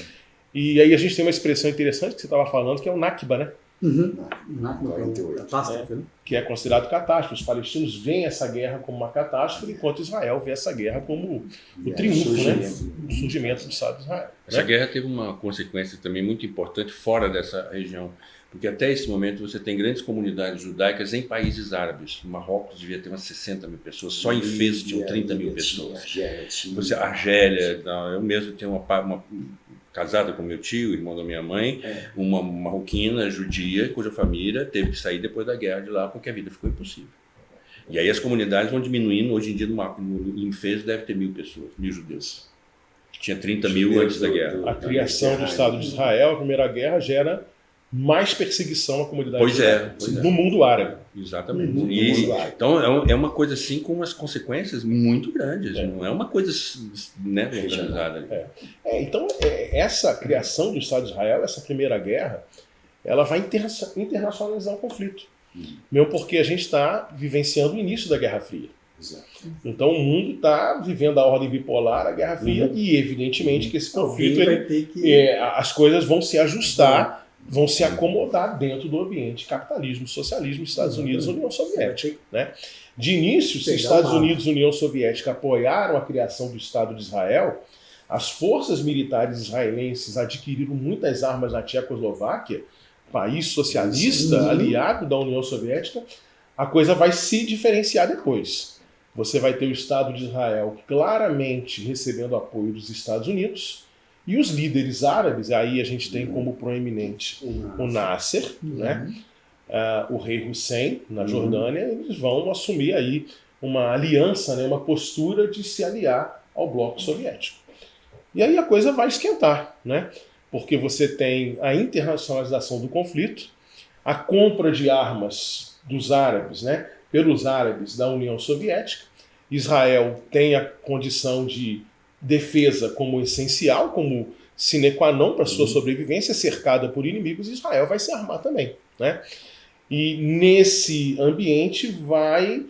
E aí a gente tem uma expressão interessante que você estava falando, que é o Nakba, né? Na 48. catástrofe, né? Que é considerado catástrofe. Os palestinos veem essa guerra como uma catástrofe, enquanto Israel vê essa guerra como o triunfo, o surgimento do Estado de Israel. Essa guerra teve uma consequência também muito importante fora dessa região, porque até esse momento você tem grandes comunidades judaicas em países árabes. O Marrocos devia ter umas 60 mil pessoas, só em Fez tinham 30 mil pessoas. Argélia, eu mesmo tenho uma casada com meu tio, irmão da minha mãe, uma marroquina judia, cuja família teve que sair depois da guerra de lá, porque a vida ficou impossível. E aí as comunidades vão diminuindo, hoje em dia em Fez deve ter 1.000 pessoas, 1.000 judeus. Tinha 30 mil antes da guerra. A criação do Estado de Israel, a Primeira Guerra, gera mais perseguição à comunidade judaica no mundo árabe. Exatamente. Então é uma coisa assim com umas consequências muito grandes, não é uma coisa localizada. Então essa criação do Estado de Israel, essa Primeira Guerra, ela vai internacionalizar o conflito. Mesmo porque a gente está vivenciando o início da Guerra Fria. Exato. Então o mundo está vivendo a ordem bipolar, a Guerra Fria, e evidentemente que esse conflito, as coisas vão se ajustar, vão se acomodar dentro do ambiente capitalismo, socialismo, Estados Unidos, União Soviética. Né? De início, se Estados Unidos e União Soviética apoiaram a criação do Estado de Israel, as forças militares israelenses adquiriram muitas armas na Tchecoslováquia, país socialista, aliado da União Soviética. A coisa vai se diferenciar depois. Você vai ter o Estado de Israel claramente recebendo apoio dos Estados Unidos, e os líderes árabes, aí a gente tem como proeminente o Nasser, né? O rei Hussein, na Jordânia, eles vão assumir aí uma aliança, né? Uma postura de se aliar ao bloco soviético. E aí a coisa vai esquentar, né? Porque você tem a internacionalização do conflito, a compra de armas dos árabes, né? Pelos árabes da União Soviética. Israel tem a condição de defesa como essencial, como sine qua non para sua sobrevivência, cercada por inimigos, Israel vai se armar também. Né? E nesse ambiente vai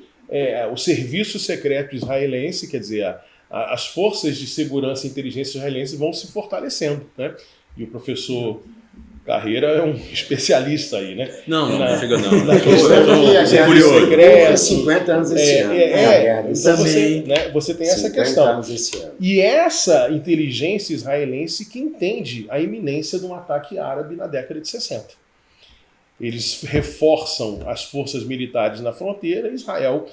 o serviço secreto israelense, quer dizer, as forças de segurança e inteligência israelenses vão se fortalecendo. Né? E o professor Carreira é um especialista aí, né? Não chega não. Na questão do serviço secreto. 50 anos esse ano. Então você tem essa questão. E essa inteligência israelense que entende a iminência de um ataque árabe na década de 60. Eles reforçam as forças militares na fronteira, Israel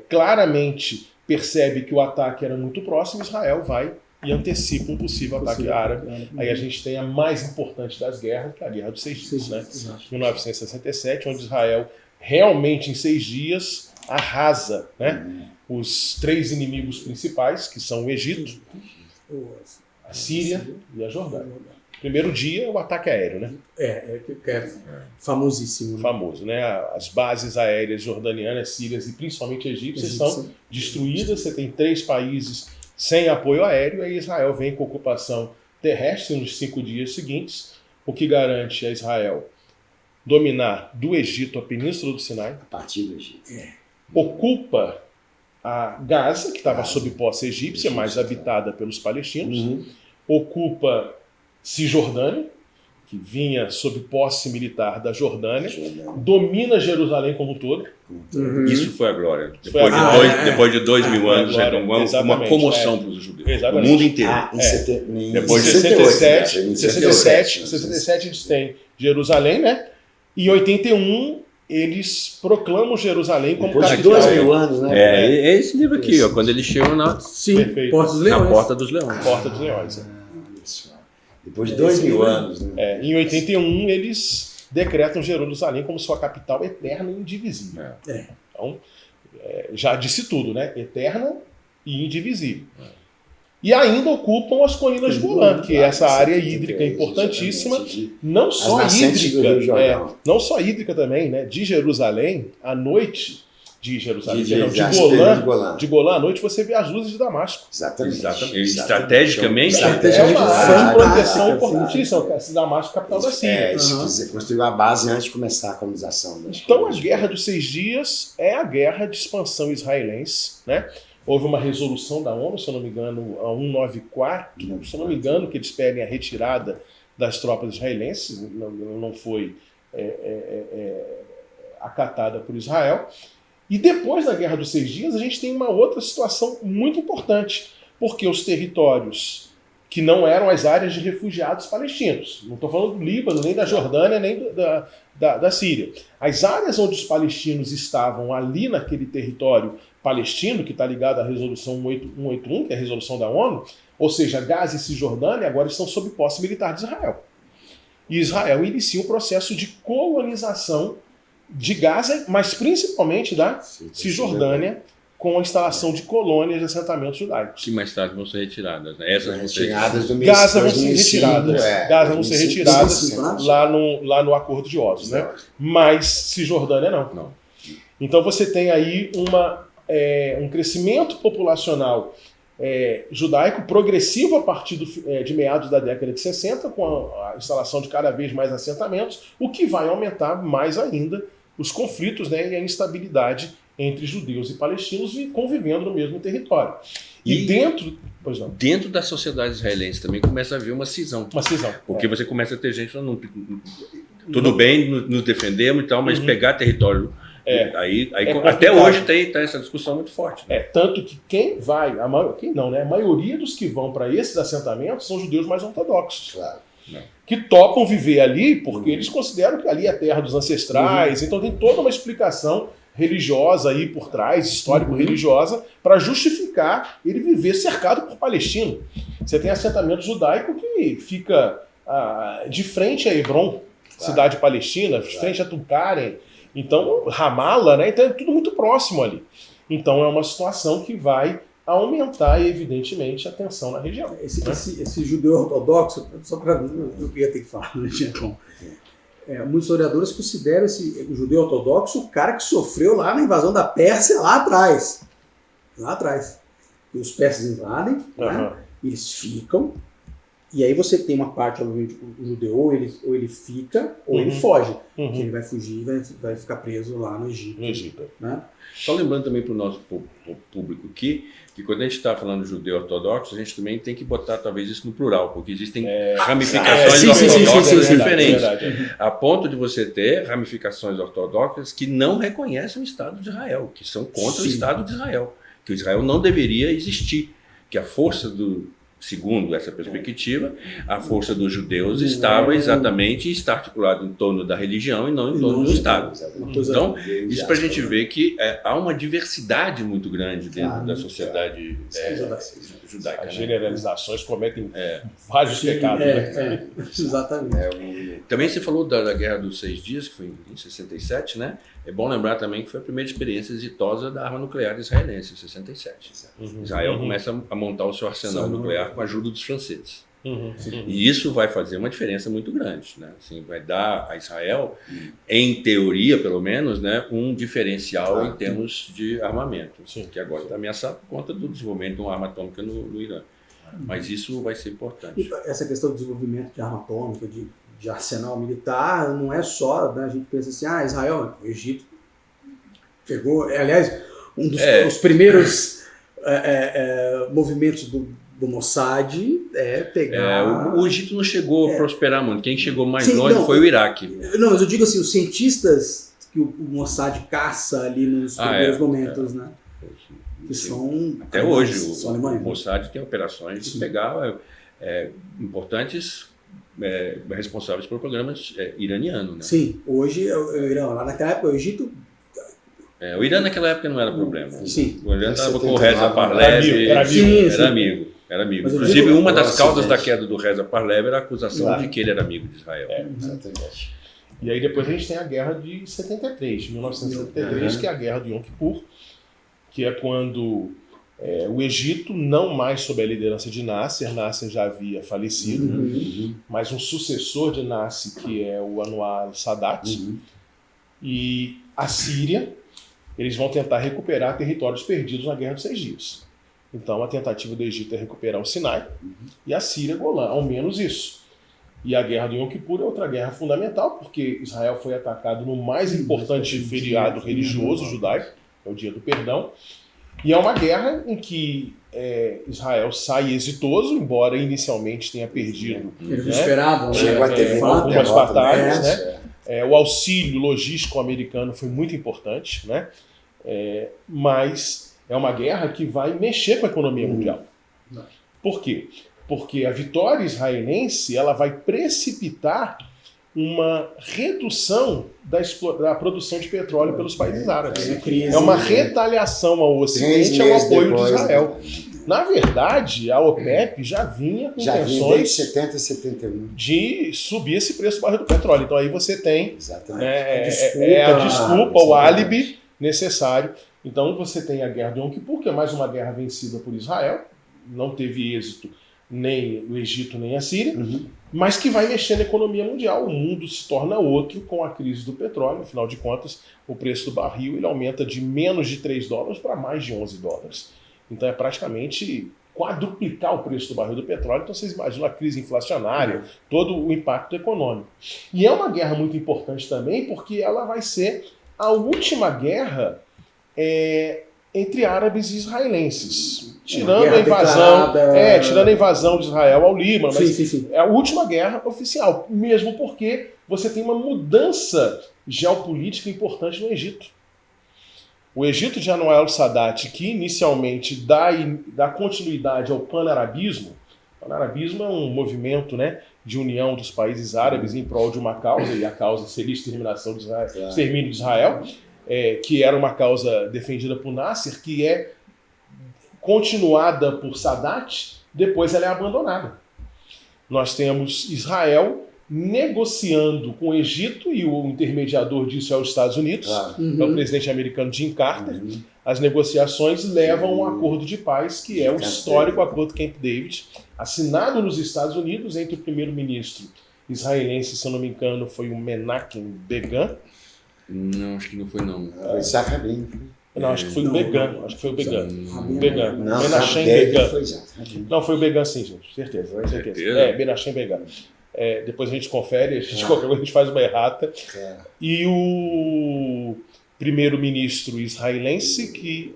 claramente percebe que o ataque era muito próximo, Israel vai e antecipa um possível ataque árabe. Aí a gente tem a mais importante das guerras, que é a Guerra dos 6 Dias, né? 1967, onde Israel realmente em 6 dias arrasa, né? Os 3 inimigos principais, que são o Egito, a Síria e a Jordânia. Primeiro dia, o ataque aéreo, né? Famosíssimo. Famoso, né? As bases aéreas jordanianas, sírias e principalmente egípcias são destruídas. Você tem 3 países sem apoio aéreo, e Israel vem com ocupação terrestre nos 5 dias seguintes, o que garante a Israel dominar do Egito a Península do Sinai. A partir do Egito. Ocupa a Gaza, que estava sob posse egípcia, mas habitada pelos palestinos. Ocupa Cisjordânia, que vinha sob posse militar da Jordânia. Domina Jerusalém como um todo. Isso foi a glória. Depois de 2000 anos, uma comoção para os judeus. Exatamente. O mundo inteiro. Depois de 67 eles têm Jerusalém, né? Em 81 eles proclamam Jerusalém como capital. Depois de 2000 anos, né? É esse livro aqui, ó, quando eles chegam na Porta dos Leões. Porta dos Leões. Depois de 2000 anos, né? Em 81 eles decretam Jerusalém como sua capital eterna e indivisível. Então, já disse tudo, né? Eterna e indivisível. E ainda ocupam as colinas de Golã, que é essa área hídrica importantíssima, não só hídrica, não só hídrica também, né? De Jerusalém, à noite, de Golã à noite você vê as luzes de Damasco. Exatamente. Estrategicamente, é uma proteção importantíssima. Damasco, capital da Síria. Eles construíram a base antes de começar a colonização. Então a Guerra dos 6 Dias é a guerra de expansão israelense, né? Houve uma resolução da ONU, se eu não me engano, a 194, se eu não me engano, que eles pedem a retirada das tropas israelenses, não foi acatada por Israel. E depois da Guerra dos 6 Dias, a gente tem uma outra situação muito importante, porque os territórios que não eram as áreas de refugiados palestinos, não estou falando do Líbano, nem da Jordânia, nem da Síria. As áreas onde os palestinos estavam ali naquele território palestino, que está ligado à resolução 181, que é a resolução da ONU, ou seja, Gaza e Cisjordânia agora estão sob posse militar de Israel. E Israel inicia um processo de colonização de Gaza, mas principalmente da Cisjordânia, com a instalação de colônias de assentamentos judaicos. Que mais tarde vão ser retiradas. Né? Essas vão ser retiradas do Gaza vão ser retiradas. Gaza vão ser retiradas lá no Acordo de Oslo. Né? Mas Cisjordânia não. Então você tem aí um crescimento populacional judaico progressivo a partir de meados da década de 60, com a instalação de cada vez mais assentamentos, o que vai aumentar mais ainda os conflitos, né, e a instabilidade entre judeus e palestinos convivendo no mesmo território. E dentro da sociedade israelense também começa a haver uma cisão. Porque você começa a ter gente falando, tudo bem, nos defendemos e tal, mas pegar território... até hoje tem essa discussão muito forte. Né? Tanto que quem vai, a maioria dos que vão para esses assentamentos são judeus mais ortodoxos. Claro. Que topam viver ali porque eles consideram que ali é a terra dos ancestrais, então tem toda uma explicação religiosa aí por trás, histórico-religiosa, para justificar ele viver cercado por palestino. Você tem assentamento judaico que fica de frente a Hebron, cidade palestina, de frente a Tulkarem, então Ramala, né? Então é tudo muito próximo ali. Então é uma situação que vai aumentar, evidentemente, a tensão na região. Esse judeu ortodoxo, só para eu ia ter que falar, né, Giacom? Muitos historiadores consideram o judeu ortodoxo o cara que sofreu lá na invasão da Pérsia lá atrás. Lá atrás. E os persas invadem, né? Eles ficam, e aí você tem uma parte, obviamente, o judeu, ou ele fica, ou ele foge. Que ele vai fugir e vai ficar preso lá no Egito. Né? Só lembrando também para o nosso público aqui, que quando a gente está falando de judeu ortodoxo, a gente também tem que botar talvez isso no plural, porque existem ramificações ortodoxas diferentes. A ponto de você ter ramificações ortodoxas que não reconhecem o Estado de Israel, que são contra o Estado de Israel, que o Israel não deveria existir, que a força segundo essa perspectiva, a força dos judeus estava exatamente está articulada em torno da religião e não em torno do Estado. Então, isso para a gente ver que há uma diversidade muito grande dentro da sociedade judaica. As generalizações cometem vários pecados. Exatamente. Também você falou da Guerra dos 6 Dias, que foi em 67, né? É bom lembrar também que foi a primeira experiência exitosa da arma nuclear israelense, em 67. Israel começa a montar o seu arsenal nuclear com a ajuda dos franceses. E isso vai fazer uma diferença muito grande. Né? Assim, vai dar a Israel, em teoria pelo menos, né, um diferencial em termos de armamento, que agora está ameaçado por conta do desenvolvimento de uma arma atômica no Irã. Mas isso vai ser importante. E essa questão do desenvolvimento de arma atômica, de arsenal militar, não é só, né, a gente pensa assim, Israel, o Egito pegou, aliás, um dos primeiros movimentos do Mossad pegar... o Egito não chegou a prosperar muito, quem chegou mais longe foi o Iraque. Não, mas eu digo assim, os cientistas que o Mossad caça ali nos primeiros momentos, né? Que são... Até hoje, o Mossad tem operações de pegar importantes responsáveis por programas iranianos. Né? Sim, hoje o Irã, lá naquela época, o Egito... o Irã naquela época não era problema. Sim. O Irã estava com o Reza Parlev, era amigo. Inclusive, uma das causas da queda do Reza Parlev era a acusação de que ele era amigo de Israel. Exatamente. E aí depois a gente tem a Guerra de 73, 1973, que é a Guerra de Yom Kippur, que é quando o Egito, não mais sob a liderança de Nasser já havia falecido, mas um sucessor de Nasser, que é o Anwar al-Sadat, e a Síria, eles vão tentar recuperar territórios perdidos na Guerra dos 6 Dias. Então a tentativa do Egito é recuperar o Sinai e a Síria Golã, ao menos isso. E a Guerra do Yom Kippur é outra guerra fundamental, porque Israel foi atacado no mais importante feriado religioso judaico, é o Dia do Perdão, e é uma guerra em que Israel sai exitoso, embora inicialmente tenha perdido. Eles esperavam, chegou a ter algumas batalhas, né? O auxílio logístico americano foi muito importante, né? Mas é uma guerra que vai mexer com a economia mundial. Por quê? Porque a vitória israelense ela vai precipitar uma redução da produção de petróleo pelos países árabes. É uma retaliação ao Ocidente ao apoio de Israel. Na verdade, a OPEP já vinha com intenções desde 70 e 71 de subir esse preço do barril do petróleo. Então aí você tem a desculpa, o álibi necessário. Então você tem a guerra de Yom Kippur, que é mais uma guerra vencida por Israel, não teve êxito nem o Egito nem a Síria, mas que vai mexer na economia mundial. O mundo se torna outro com a crise do petróleo. Afinal de contas, o preço do barril ele aumenta de menos de $3 para mais de $11. Então é praticamente quadruplicar o preço do barril do petróleo. Então vocês imaginam a crise inflacionária, todo o impacto econômico. E é uma guerra muito importante também porque ela vai ser a última guerra entre árabes e israelenses. Tirando a invasão de Israel ao Líbano, mas é a última guerra oficial, mesmo porque você tem uma mudança geopolítica importante no Egito. O Egito de Anwar al-Sadat, que inicialmente dá continuidade ao panarabismo. O panarabismo é um movimento, né, de união dos países árabes em prol de uma causa, e a causa seria a exterminação de Israel, extermínio de Israel, que era uma causa defendida por Nasser, que é continuada por Sadat, depois ela é abandonada. Nós temos Israel negociando com o Egito, e o intermediador disso é os Estados Unidos, é o presidente americano Jimmy Carter. As negociações levam a um acordo de paz, que é o histórico Acordo Camp David, assinado nos Estados Unidos entre o primeiro-ministro israelense, se eu não me engano, foi o Menachem Begin. Não, acho que não foi não. Foi Isaac Rabin. Não, acho que foi o Begin. Acho que foi o Begin. Não, Menachem Begin. Não, foi o Begin sim, gente. Certeza. Menachem Begin. Depois a gente confere, qualquer coisa a gente faz uma errata. E o primeiro-ministro israelense,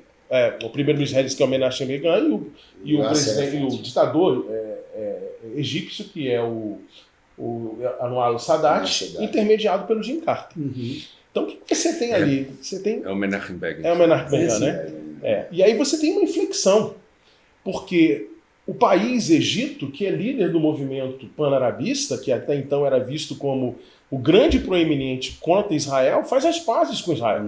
o primeiro-ministro israelense que é o Menachem Begin, e o ditador egípcio, que é o Anwar al-Sadat, intermediado pelo Jimmy Carter. Então o que você tem ali? Você tem... É o Menachem Begin. É o Menachem Begin, né? E aí você tem uma inflexão, porque o país Egito, que é líder do movimento panarabista, que até então era visto como o grande proeminente contra Israel, faz as pazes com Israel.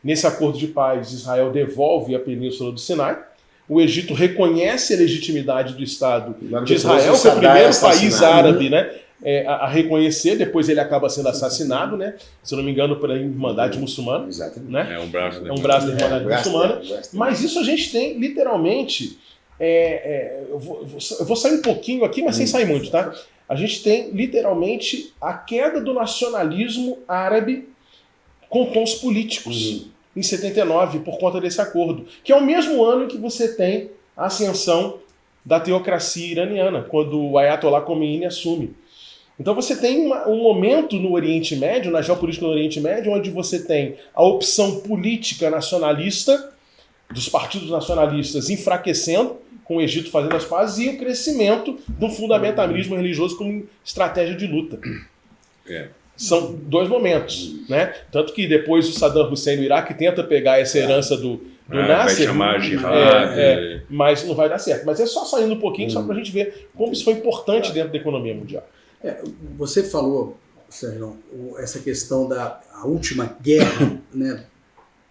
Nesse acordo de paz, Israel devolve a Península do Sinai. O Egito reconhece a legitimidade do Estado de Israel, que é o primeiro país árabe, né, a reconhecer. Depois ele acaba sendo assassinado, né, se eu não me engano, pela Irmandade Muçulmana. Né? É um braço da Irmandade Muçulmana. Mas isso a gente tem literalmente... eu vou sair um pouquinho aqui, mas sem sair muito, tá? A gente tem literalmente a queda do nacionalismo árabe com tons políticos em 79 por conta desse acordo, que é o mesmo ano em que você tem a ascensão da teocracia iraniana, quando o Ayatollah Khomeini assume. Então você tem um momento no Oriente Médio, na geopolítica no Oriente Médio, onde você tem a opção política nacionalista dos partidos nacionalistas enfraquecendo, com o Egito fazendo as pazes, e o crescimento do fundamentalismo religioso como estratégia de luta. São dois momentos, né? Tanto que depois o Saddam Hussein no Iraque tenta pegar essa herança do Nasser. Vai chamar jihad. Mas não vai dar certo. Mas é só saindo um pouquinho, só para a gente ver como isso foi importante dentro da economia mundial. Você falou, Sérgio, essa questão da última guerra, né?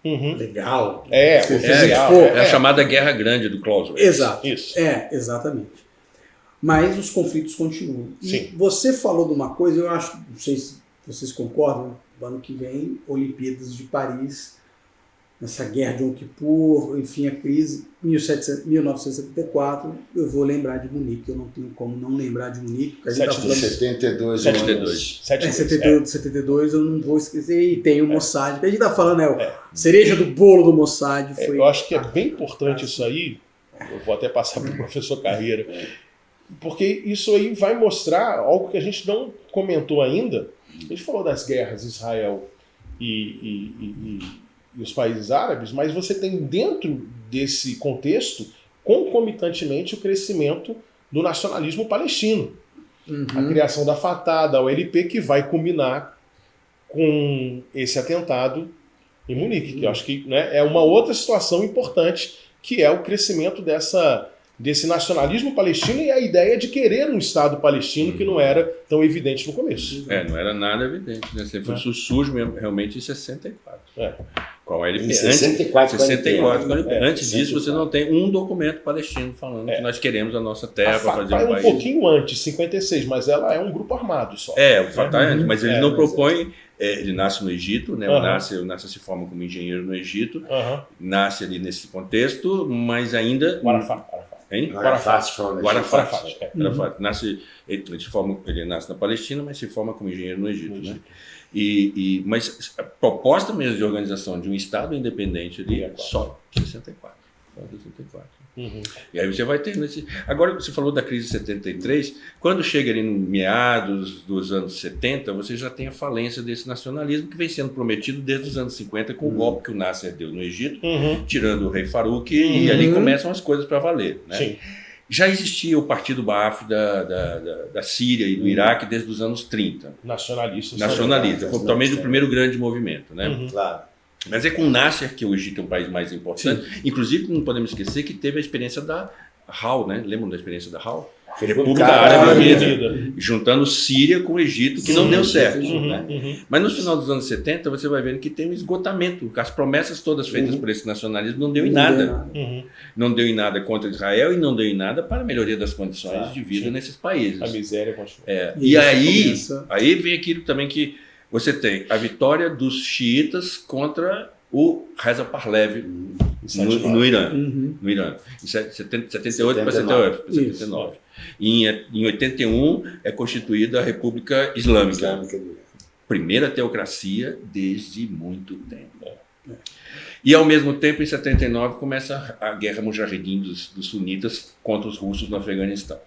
Legal. Oficial. É a chamada Guerra Grande do Clausewitz. Exato. Isso. Exatamente. Mas os conflitos continuam. Sim. E você falou de uma coisa, eu acho, não sei se vocês concordam, no ano que vem, Olimpíadas de Paris, nessa guerra de Yom Kippur, enfim, a crise, 1974, eu vou lembrar de Munique, eu não tenho como não lembrar de Munique, porque a gente está falando... 72 eu não vou esquecer, e tem o Mossad, que a gente está falando, cereja do bolo do Mossad. Eu acho que é bem importante isso aí, eu vou até passar para o professor Carreira, porque isso aí vai mostrar algo que a gente não comentou ainda. A gente falou das guerras Israel e os países árabes, mas você tem dentro desse contexto, concomitantemente, o crescimento do nacionalismo palestino. A criação da Fatah, da OLP, que vai culminar com esse atentado em Munique, que eu acho que, né, é uma outra situação importante, que é o crescimento desse nacionalismo palestino e a ideia de querer um Estado palestino que não era tão evidente no começo. Não era nada evidente, né? Isso surge mesmo, realmente em 64. Qual é ele? Em 64. Antes disso, você não tem um documento palestino falando que nós queremos a nossa terra para fazer um país. Um pouquinho antes, 56, mas ela é um grupo armado só. O Fatah é antes, mas ele não propõe. Ele nasce no Egito, né? O Nasser se forma como engenheiro no Egito, nasce ali nesse contexto, mas ainda. O Arafat. Ele nasce na Palestina, mas se forma como engenheiro no Egito. Né? Mas a proposta mesmo de organização de um Estado independente ali só 64. E aí você vai ter Agora, você falou da crise de 73, quando chega ali no meados dos anos 70, você já tem a falência desse nacionalismo que vem sendo prometido desde os anos 50 com o golpe que o Nasser deu no Egito, tirando o rei Farouk, e ali começam as coisas para valer. Né? Sim. Já existia o Partido Ba'ath da Síria e do Iraque desde os anos 30. Nacionalista. Foi talvez o primeiro grande movimento. Né? Claro. Mas é com o Nasser que o Egito é um país mais importante. Sim. Inclusive, não podemos esquecer que teve a experiência da HAL, né? Lembram da experiência da HAL? República Árabe Unida, juntando Síria com o Egito, que não deu certo. Né? Mas no final dos anos 70, você vai vendo que tem um esgotamento. As promessas todas feitas por esse nacionalismo não deu em nada. Não deu em nada contra Israel e não deu em nada para a melhoria das condições de vida nesses países. A miséria continua. E aí vem aquilo também que você tem a vitória dos xiitas contra o Reza Pahlavi no Irã. No Irã. Em 78 para 79. E em 81 é constituída a República Islâmica. Primeira teocracia desde muito tempo. E ao mesmo tempo, em 79, começa a guerra mujahidin dos sunitas contra os russos no Afeganistão.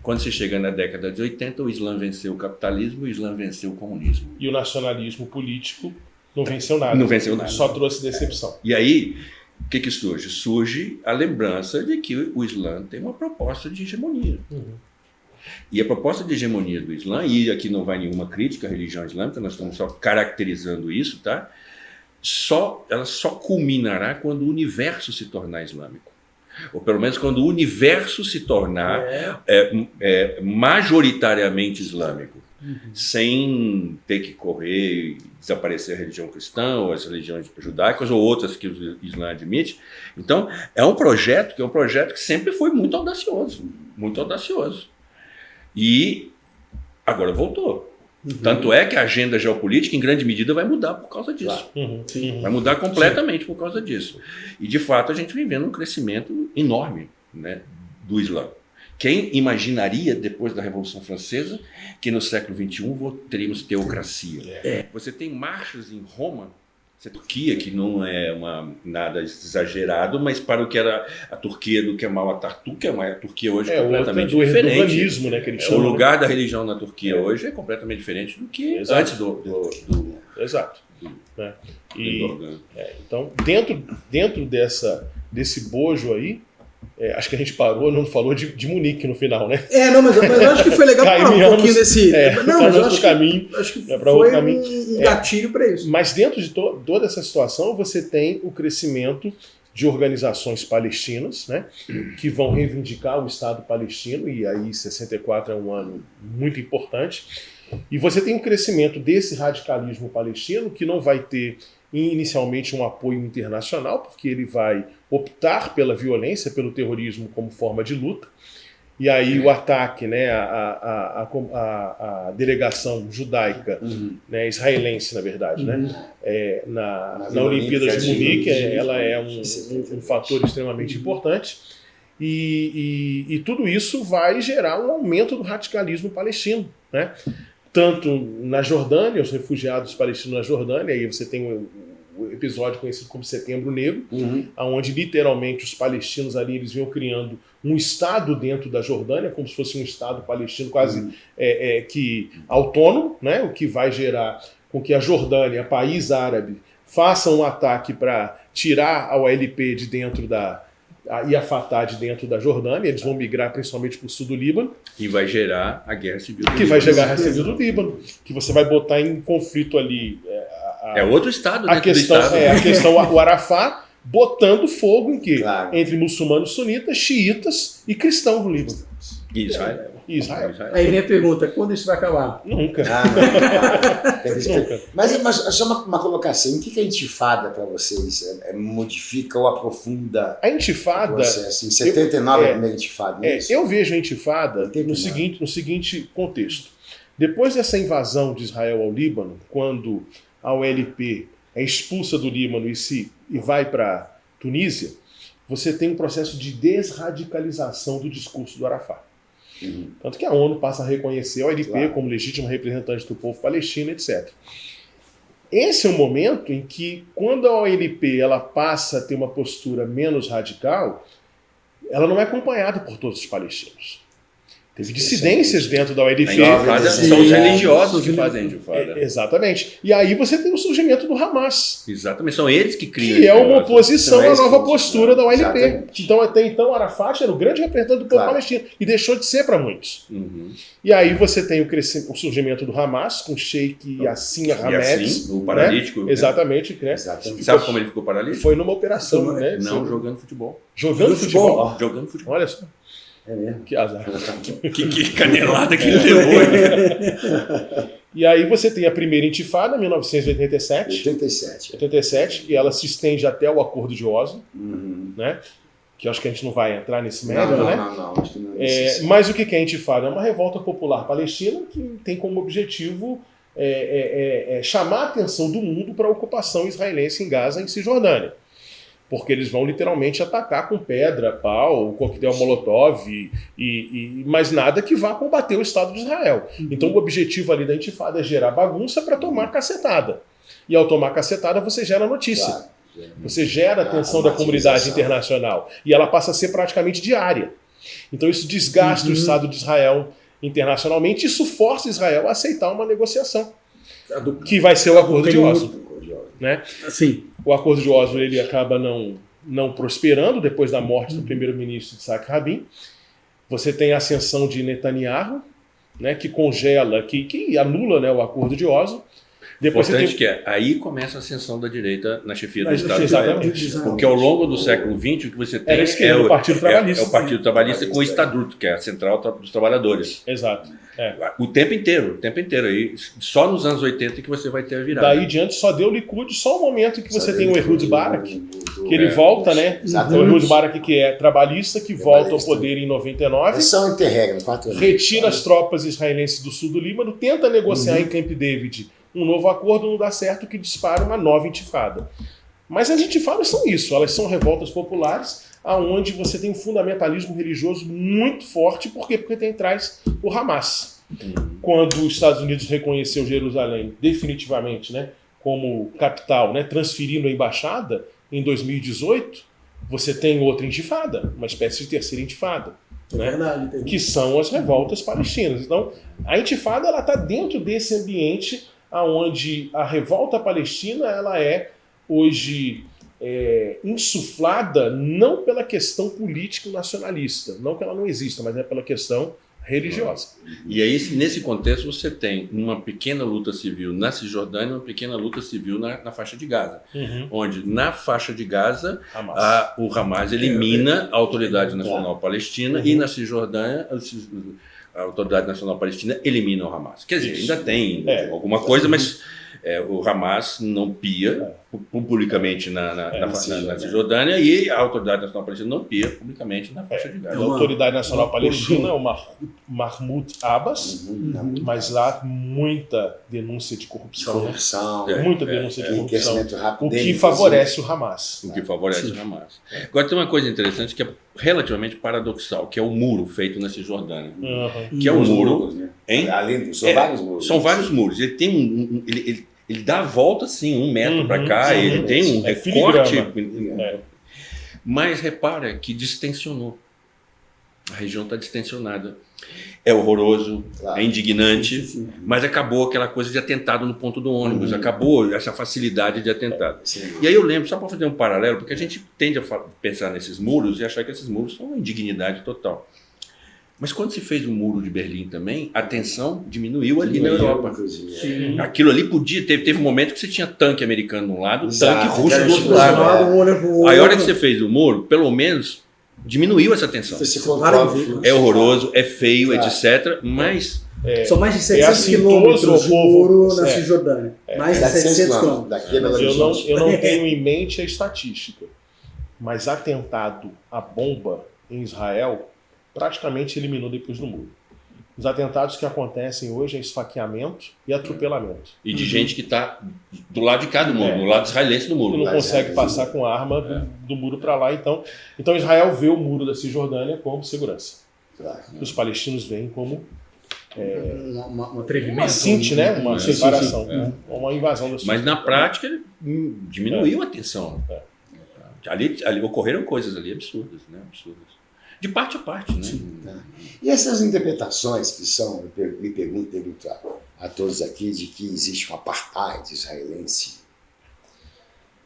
Quando se chega na década de 80, o Islã venceu o capitalismo e o Islã venceu o comunismo. E o nacionalismo político não venceu nada. Não venceu nada. Só trouxe decepção. E aí, o que surge? Surge a lembrança de que o Islã tem uma proposta de hegemonia. E a proposta de hegemonia do Islã, e aqui não vai nenhuma crítica à religião islâmica, nós estamos só caracterizando isso, tá? Ela só culminará quando o universo se tornar islâmico. Ou pelo menos quando o universo se tornar majoritariamente islâmico, sem ter que correr e desaparecer a religião cristã, ou as religiões judaicas, ou outras que o Islã admite. Então, é um projeto que sempre foi muito audacioso. E agora voltou. Tanto é que a agenda geopolítica, em grande medida, vai mudar por causa disso. Vai mudar completamente por causa disso. E, de fato, a gente vem vendo um crescimento enorme, né, do Islã. Quem imaginaria, depois da Revolução Francesa, que no século XXI teríamos teocracia? Você tem marchas em Roma, Turquia, que não é nada exagerado, mas para o que era a Turquia do Kemal Atatürk, a Turquia hoje é completamente diferente. Né, que ele o lugar da religião na Turquia hoje é completamente diferente do que antes do Exato. Então, dentro desse bojo aí, acho que a gente não falou de Munique no final, né? Mas eu acho que foi legal falar um pouquinho desse... mas eu acho que foi um gatilho para isso. Mas dentro de toda essa situação, você tem o crescimento de organizações palestinas, né, que vão reivindicar o Estado palestino, e aí 64 é um ano muito importante. E você tem o crescimento desse radicalismo palestino, que não vai ter inicialmente um apoio internacional, porque ele vai optar pela violência, pelo terrorismo como forma de luta. E aí o ataque, né, a delegação judaica, né, israelense, na verdade, né, na Olimpíada de Munique, ela é um fator extremamente importante. E tudo isso vai gerar um aumento do radicalismo palestino, né? Tanto na Jordânia, os refugiados palestinos na Jordânia, aí você tem o episódio conhecido como Setembro Negro, onde literalmente os palestinos ali eles vinham criando um estado dentro da Jordânia, como se fosse um estado palestino quase que autônomo, né? O que vai gerar com que a Jordânia, país árabe, faça um ataque para tirar a OLP de dentro e a Fatah dentro da Jordânia, eles vão migrar principalmente para o sul do Líbano. E vai gerar a guerra civil do Que Líbano. vai gerar a guerra civil do Líbano, que você vai botar em conflito ali É outro estado a dentro questão, do estado. a questão o Arafat botando fogo em quê? Claro. Entre muçulmanos sunitas, xiitas e cristãos do Líbano. Israel. E Israel. Aí vem a pergunta, quando isso vai acabar? Nunca. Não. Mas só uma colocação, o que a intifada para vocês modifica ou aprofunda A o intifada, processo? Em 79 a primeira intifada, não é isso? eu vejo a intifada 89. no seguinte contexto. Depois dessa invasão de Israel ao Líbano, quando a OLP é expulsa do Líbano e vai para Tunísia, você tem um processo de desradicalização do discurso do Arafat. Tanto que a ONU passa a reconhecer a OLP como legítimo representante do povo palestino, etc. Esse é um momento em que, quando a OLP ela passa a ter uma postura menos radical, ela não é acompanhada por todos os palestinos. Teve dissidências dentro da OLP. Na intifada são os religiosos que fazem a intifada. Exatamente. E aí você tem o surgimento do Hamas, Exatamente, são eles que criam. que é uma esse negócio. oposição Então, à nova postura da OLP. Exatamente. Então, até então, Arafat era o grande representante do povo Claro. palestino e deixou de ser para muitos. Uhum. E aí você tem o surgimento do Hamas, com Sheikh Yassin E Ahmed. assim, o paralítico. né? Exatamente. Né? Exatamente. Sabe como ele ficou paralítico? Foi numa operação, né? Não jogando futebol. Jogando futebol. Jogando futebol. Olha só. É mesmo. Que azar. Que canelada que ele levou. E aí você tem a primeira intifada, 1987. 87. E ela se estende até o Acordo de Oslo, Uhum. né? Que eu acho que a gente não vai entrar nesse mérito, né? Não. Acho que não é necessário. Mas o que é a intifada? É uma revolta popular palestina que tem como objetivo chamar a atenção do mundo para a ocupação israelense em Gaza e em Cisjordânia. Porque eles vão literalmente atacar com pedra, pau, coquetel molotov e mais nada que vá combater o Estado de Israel. Então o objetivo ali da intifada é gerar bagunça para tomar cacetada. E ao tomar cacetada você gera notícia. Claro. Você gera a atenção da comunidade internacional. E ela passa a ser praticamente diária. Então isso desgasta o Estado de Israel internacionalmente. Isso força Israel a aceitar uma negociação, que vai ser o Acordo de Oslo. Né? Sim. O Acordo de Oslo ele acaba não prosperando depois da morte do primeiro-ministro Yitzhak Rabin. Você tem a ascensão de Netanyahu, né, que congela, que anula, né, o Acordo de Oslo. Depois Importante você que aí começa a ascensão da direita na chefia do Estado de Exatamente. Israel. Porque ao longo do século XX o que você tem Era a esquerda, o Partido Trabalhista. É o Partido Trabalhista com o Estatuto, que é a Central dos Trabalhadores. Exato. O tempo inteiro. Aí, só nos anos 80 que você vai ter a virada. Daí diante só deu Likud, só o momento em que você tem o Ehud Barak, que ele É. volta, né? Exatamente. O Ehud Barak que é trabalhista, que volta ao poder em 99, É só um interregno, 4 anos. retira as tropas israelenses do sul do Líbano, tenta negociar em Camp David um novo acordo, não dá certo, que dispara uma nova intifada. Mas as intifadas são isso, elas são revoltas populares, aonde você tem um fundamentalismo religioso muito forte. Por quê? Porque tem atrás o Hamas. Quando os Estados Unidos reconheceu Jerusalém definitivamente, né, como capital, né, transferindo a embaixada em 2018, você tem outra intifada, uma espécie de terceira intifada. Né? Verdade. Que são as revoltas palestinas. Então, a intifada ela está dentro desse ambiente onde a revolta palestina ela é hoje insuflada não pela questão política nacionalista, não que ela não exista, mas é pela questão religiosa. E aí, nesse contexto, você tem uma pequena luta civil na Cisjordânia, uma pequena luta civil na faixa de Gaza. Onde, na faixa de Gaza, Hamas. o Hamas elimina a Autoridade Nacional Palestina e na Cisjordânia a Autoridade Nacional Palestina elimina o Hamas. Quer dizer, ainda tem alguma coisa, mas o Hamas não pia publicamente na Cisjordânia e a Autoridade Nacional Palestina não pia publicamente na faixa de Gaza. A Autoridade Nacional Palestina é o Mahmoud Abbas, mas lá muita denúncia de corrupção. Muita denúncia de corrupção. O que favorece o Hamas. O que favorece o Hamas. Agora tem uma coisa interessante que é relativamente paradoxal, que é o muro feito na Cisjordânia. Que é um muro... Além são vários muros. São vários muros. Ele tem ele dá a volta assim, 1 metro para cá, ele tem um recorte. Mas repara que distensionou. A região está distensionada. É horroroso, Claro. é indignante, Sim. mas acabou aquela coisa de atentado no ponto do ônibus, acabou essa facilidade de atentado. Sim. E aí eu lembro, só para fazer um paralelo, porque a gente tende a pensar nesses muros e achar que esses muros são uma indignidade total. Mas quando se fez o muro de Berlim também, a tensão diminuiu ali na Europa. Inclusive, Sim. Aquilo ali podia, teve um momento que você tinha tanque americano de um lado, Exato, tanque russo era do outro tipo lado. lado, olha pro outro. Aí a hora que você fez o muro, pelo menos diminuiu essa tensão. Você Claro controla que o fluxo. É horroroso, é feio, Claro. etc. Mas São mais de É 700 assintoso quilômetros ao de povo. muro na É. Cisjordânia. Mais de 700 quilômetros. Daqui a Belo Eu Horizonte. não tenho em mente a estatística, mas atentado à bomba em Israel praticamente eliminou depois do muro. Os atentados que acontecem hoje é esfaqueamento e atropelamento. e de gente que está do lado de cá do muro, do lado israelense do Que muro. não Mas consegue é, passar com arma do muro para lá. Então Israel vê o muro da Cisjordânia como segurança. Claro. Os palestinos veem como Um atrevimento. uma cinte, né? Uma Sim, separação, sim, sim. né? Uma invasão da Mas na prática diminuiu a tensão. É. Ali ocorreram coisas ali absurdas, né? Absurdas. De parte a parte, né? Tá. E essas interpretações que são, me pergunto a todos aqui, de que existe um apartheid israelense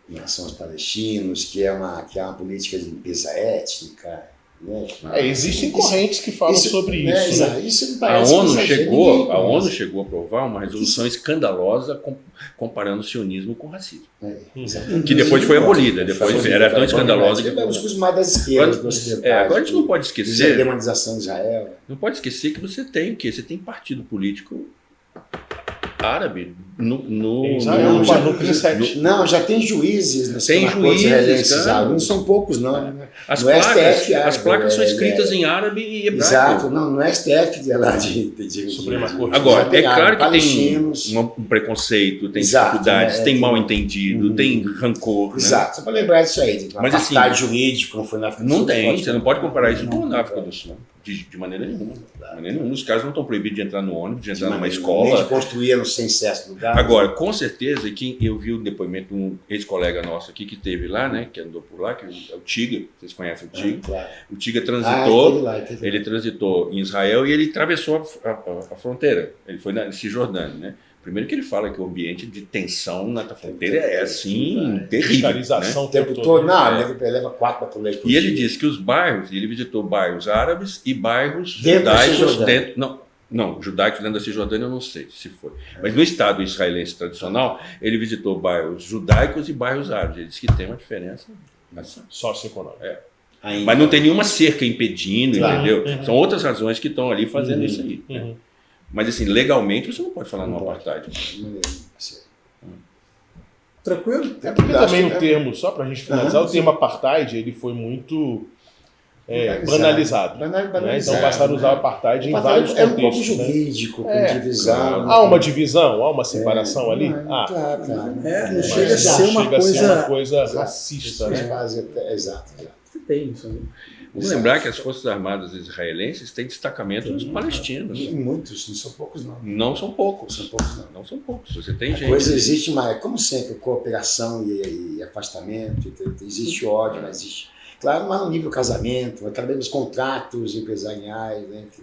em relação aos palestinos, que é uma política de limpeza étnica, né? Existem correntes que falam sobre isso, né? Isso me A parece ONU, que chegou, a ONU chegou a aprovar uma resolução escandalosa comparando o sionismo com o racismo. Que depois foi abolida, depois era tão escandalosa que foi. Vamos acostumar das esquerdas ocidentais. Agora a gente não pode A esquecer, demonização de Israel. não pode esquecer que você tem partido político árabe no Em Israel, no- no Knesset. Não, já tem juízes nas Tem cortes juízes, israelenses cara. árabes. Não são poucos, não. Né? As No STF árabe, as placas são escritas em árabe e hebraico. Exato, não, no STF de lá de Suprema Corte. Agora, já é claro que tem palestinos. um preconceito, tem Exato, dificuldades, né? tem Tem- mal entendido, tem rancor. Né? Exato, só para lembrar disso aí, de Mas, assim, apartheid jurídico, como foi na África do Não Sul. tem, você não pode comparar isso Não, com a África do Sul. De maneira nenhuma. De maneira nenhuma. Os caras não estão proibidos de entrar no ônibus, de entrar numa Nem de escola. construir no sem certo lugar. Agora, com certeza, que eu vi o depoimento de um ex-colega nosso aqui que esteve lá, né? Que andou por lá, que é o Tiga. Vocês conhecem o Tiga? Claro. O Tiga Ah, transitou. teve lá, teve lá. Ele transitou em Israel e ele atravessou a fronteira. Ele foi na Cisjordânia, né? Primeiro que ele fala que o ambiente de tensão na fronteira é assim, terrível. Né? Fiscalização O tempo todo, não, ele leva 4 para por E ele disse que os bairros, ele visitou bairros árabes e bairros Dentro da judaicos Cisjordânia. dentro. Não, judaicos dentro da Cisjordânia eu não sei se foi. Mas no Estado israelense tradicional, ele visitou bairros judaicos e bairros árabes. Ele disse que tem uma diferença. Assim. socioeconômica. Ainda. Mas não tem nenhuma cerca impedindo, Claro. entendeu? Uhum. São outras razões que estão ali fazendo isso aí. Né? Uhum. Mas assim, legalmente você não pode falar no Não pode. apartheid. Tranquilo? É porque Acho também que o termo, só para a gente finalizar, Aham, o termo apartheid ele foi muito Banalizado. banalizado. Né? Então passaram a usar o apartheid em vários É um pouco contextos. Né? jurídico, com É, divisão. claro. Há uma divisão, há uma separação ali? Claro, claro. Não Mas chega a não ser uma chega a ser coisa. uma coisa Exato. racista, Eles né? fazem exato. Tem isso. Né? Vamos lembrar que as Forças Armadas israelenses têm destacamento dos palestinos. E muitos, não são poucos, não. Não são poucos. São poucos, não. Não são poucos. Você tem A gente. coisa existe, mas como sempre, cooperação e afastamento, existe ódio, mas existe. Claro, mas no nível casamento, através dos contratos empresariais, né, entre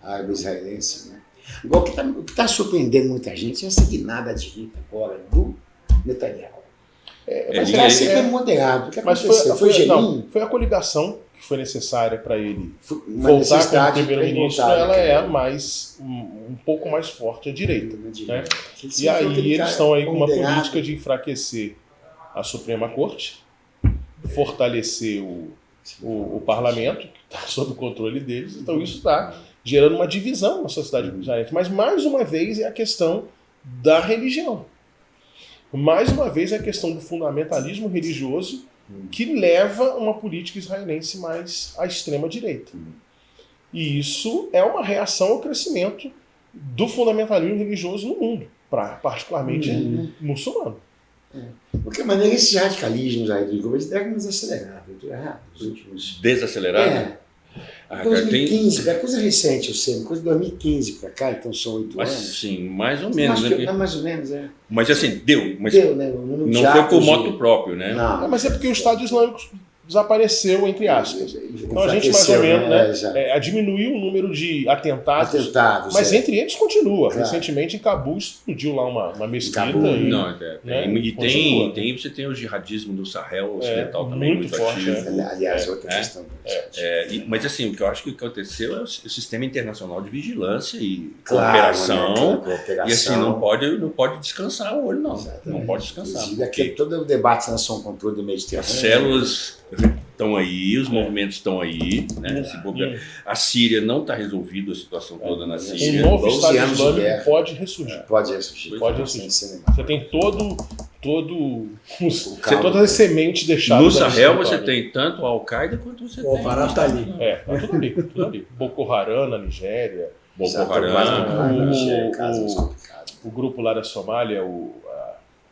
árabes e israelenses. Né. Igual o que está surpreendendo muita gente é essa guinada direita agora do Netanyahu. Mas ele- ele sempre é moderado. O que Mas aconteceu? Foi genuíno. foi a coligação que foi necessária para ele Uma voltar como necessidade para primeiro-ministro, voltar, ela né, é mais um pouco mais forte à direita. né. E aí eles estão aí com uma ponderado. política de enfraquecer a Suprema Corte, fortalecer o parlamento, que está sob o controle deles, então isso está gerando uma divisão na sociedade israelense. Mas mais uma vez é a questão da religião. Mais uma vez é a questão do fundamentalismo religioso que leva uma política israelense mais à extrema-direita. E isso é uma reação ao crescimento do fundamentalismo religioso no mundo, particularmente muçulmano. Porque, maneira, esses radicalismos aí dos governos devem nos acelerar, eu estou errado, nos últimos... Desacelerado? É, Cara, tem. 2015, é coisa recente, eu sei, coisa de 2015 para cá, então são 8 Mas, anos. sim, mais ou menos. Mas, Né? mais ou menos, é. Mas assim, deu. Mas Deu, né? No não teatro, foi por moto próprio, né? Não. Mas é porque o Estado Islâmico desapareceu, entre aspas. Então a gente mais ou menos diminuiu o número de atentados, mas entre eles continua. Claro. Recentemente em Cabul explodiu lá uma mesquita. Você tem o jihadismo do Sahel Ocidental também muito forte. Aliás, outra questão. Mas assim, o que eu acho que aconteceu é o sistema internacional de vigilância e cooperação. E assim, não pode descansar o olho, não. Exatamente. Não pode descansar. Aqui todo o debate em relação ao controle do Mediterrâneo. As células estão aí, os movimentos estão aí. Né? A Síria não está resolvida, a situação toda na Síria. Um novo Estado Islâmico pode ressurgir. Pode ressurgir. Você tem todas as sementes deixadas. No Sahel você tem tanto a Al-Qaeda quanto você tem o Farah está ali. Tá tudo ali. Boko Haram na Nigéria. O grupo lá da Somália, o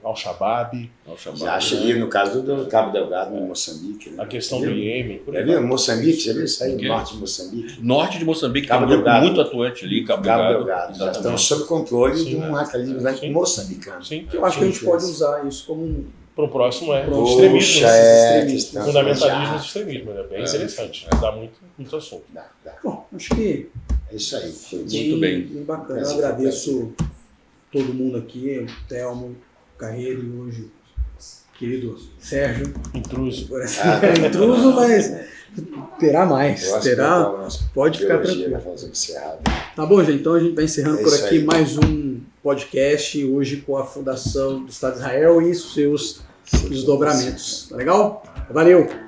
Al-Shabaab. Já achei no caso do Cabo Delgado, em Moçambique. Né? A questão do Iêmen. Viu? Moçambique, você viu isso aí? Norte de Moçambique. Norte de Moçambique tem um grupo muito atuante ali, Cabo Delgado. Já estão sob controle de um radicalismo moçambicano. Eu acho que a gente pode usar isso como para o próximo extremismo. Fundamentalismo e extremismo. É bem interessante. Dá muito assunto. Bom, acho que é isso aí. Muito bem. Bacana. Eu agradeço todo mundo aqui, o Thelmo, Carreiro e hoje, querido Sérgio. Intruso. Intruso, mas terá mais. Pode ficar tranquilo. Tá bom, gente. Então a gente vai encerrando por aqui mais um podcast, hoje com a Fundação do Estado de Israel e seus desdobramentos. Tá legal? Valeu!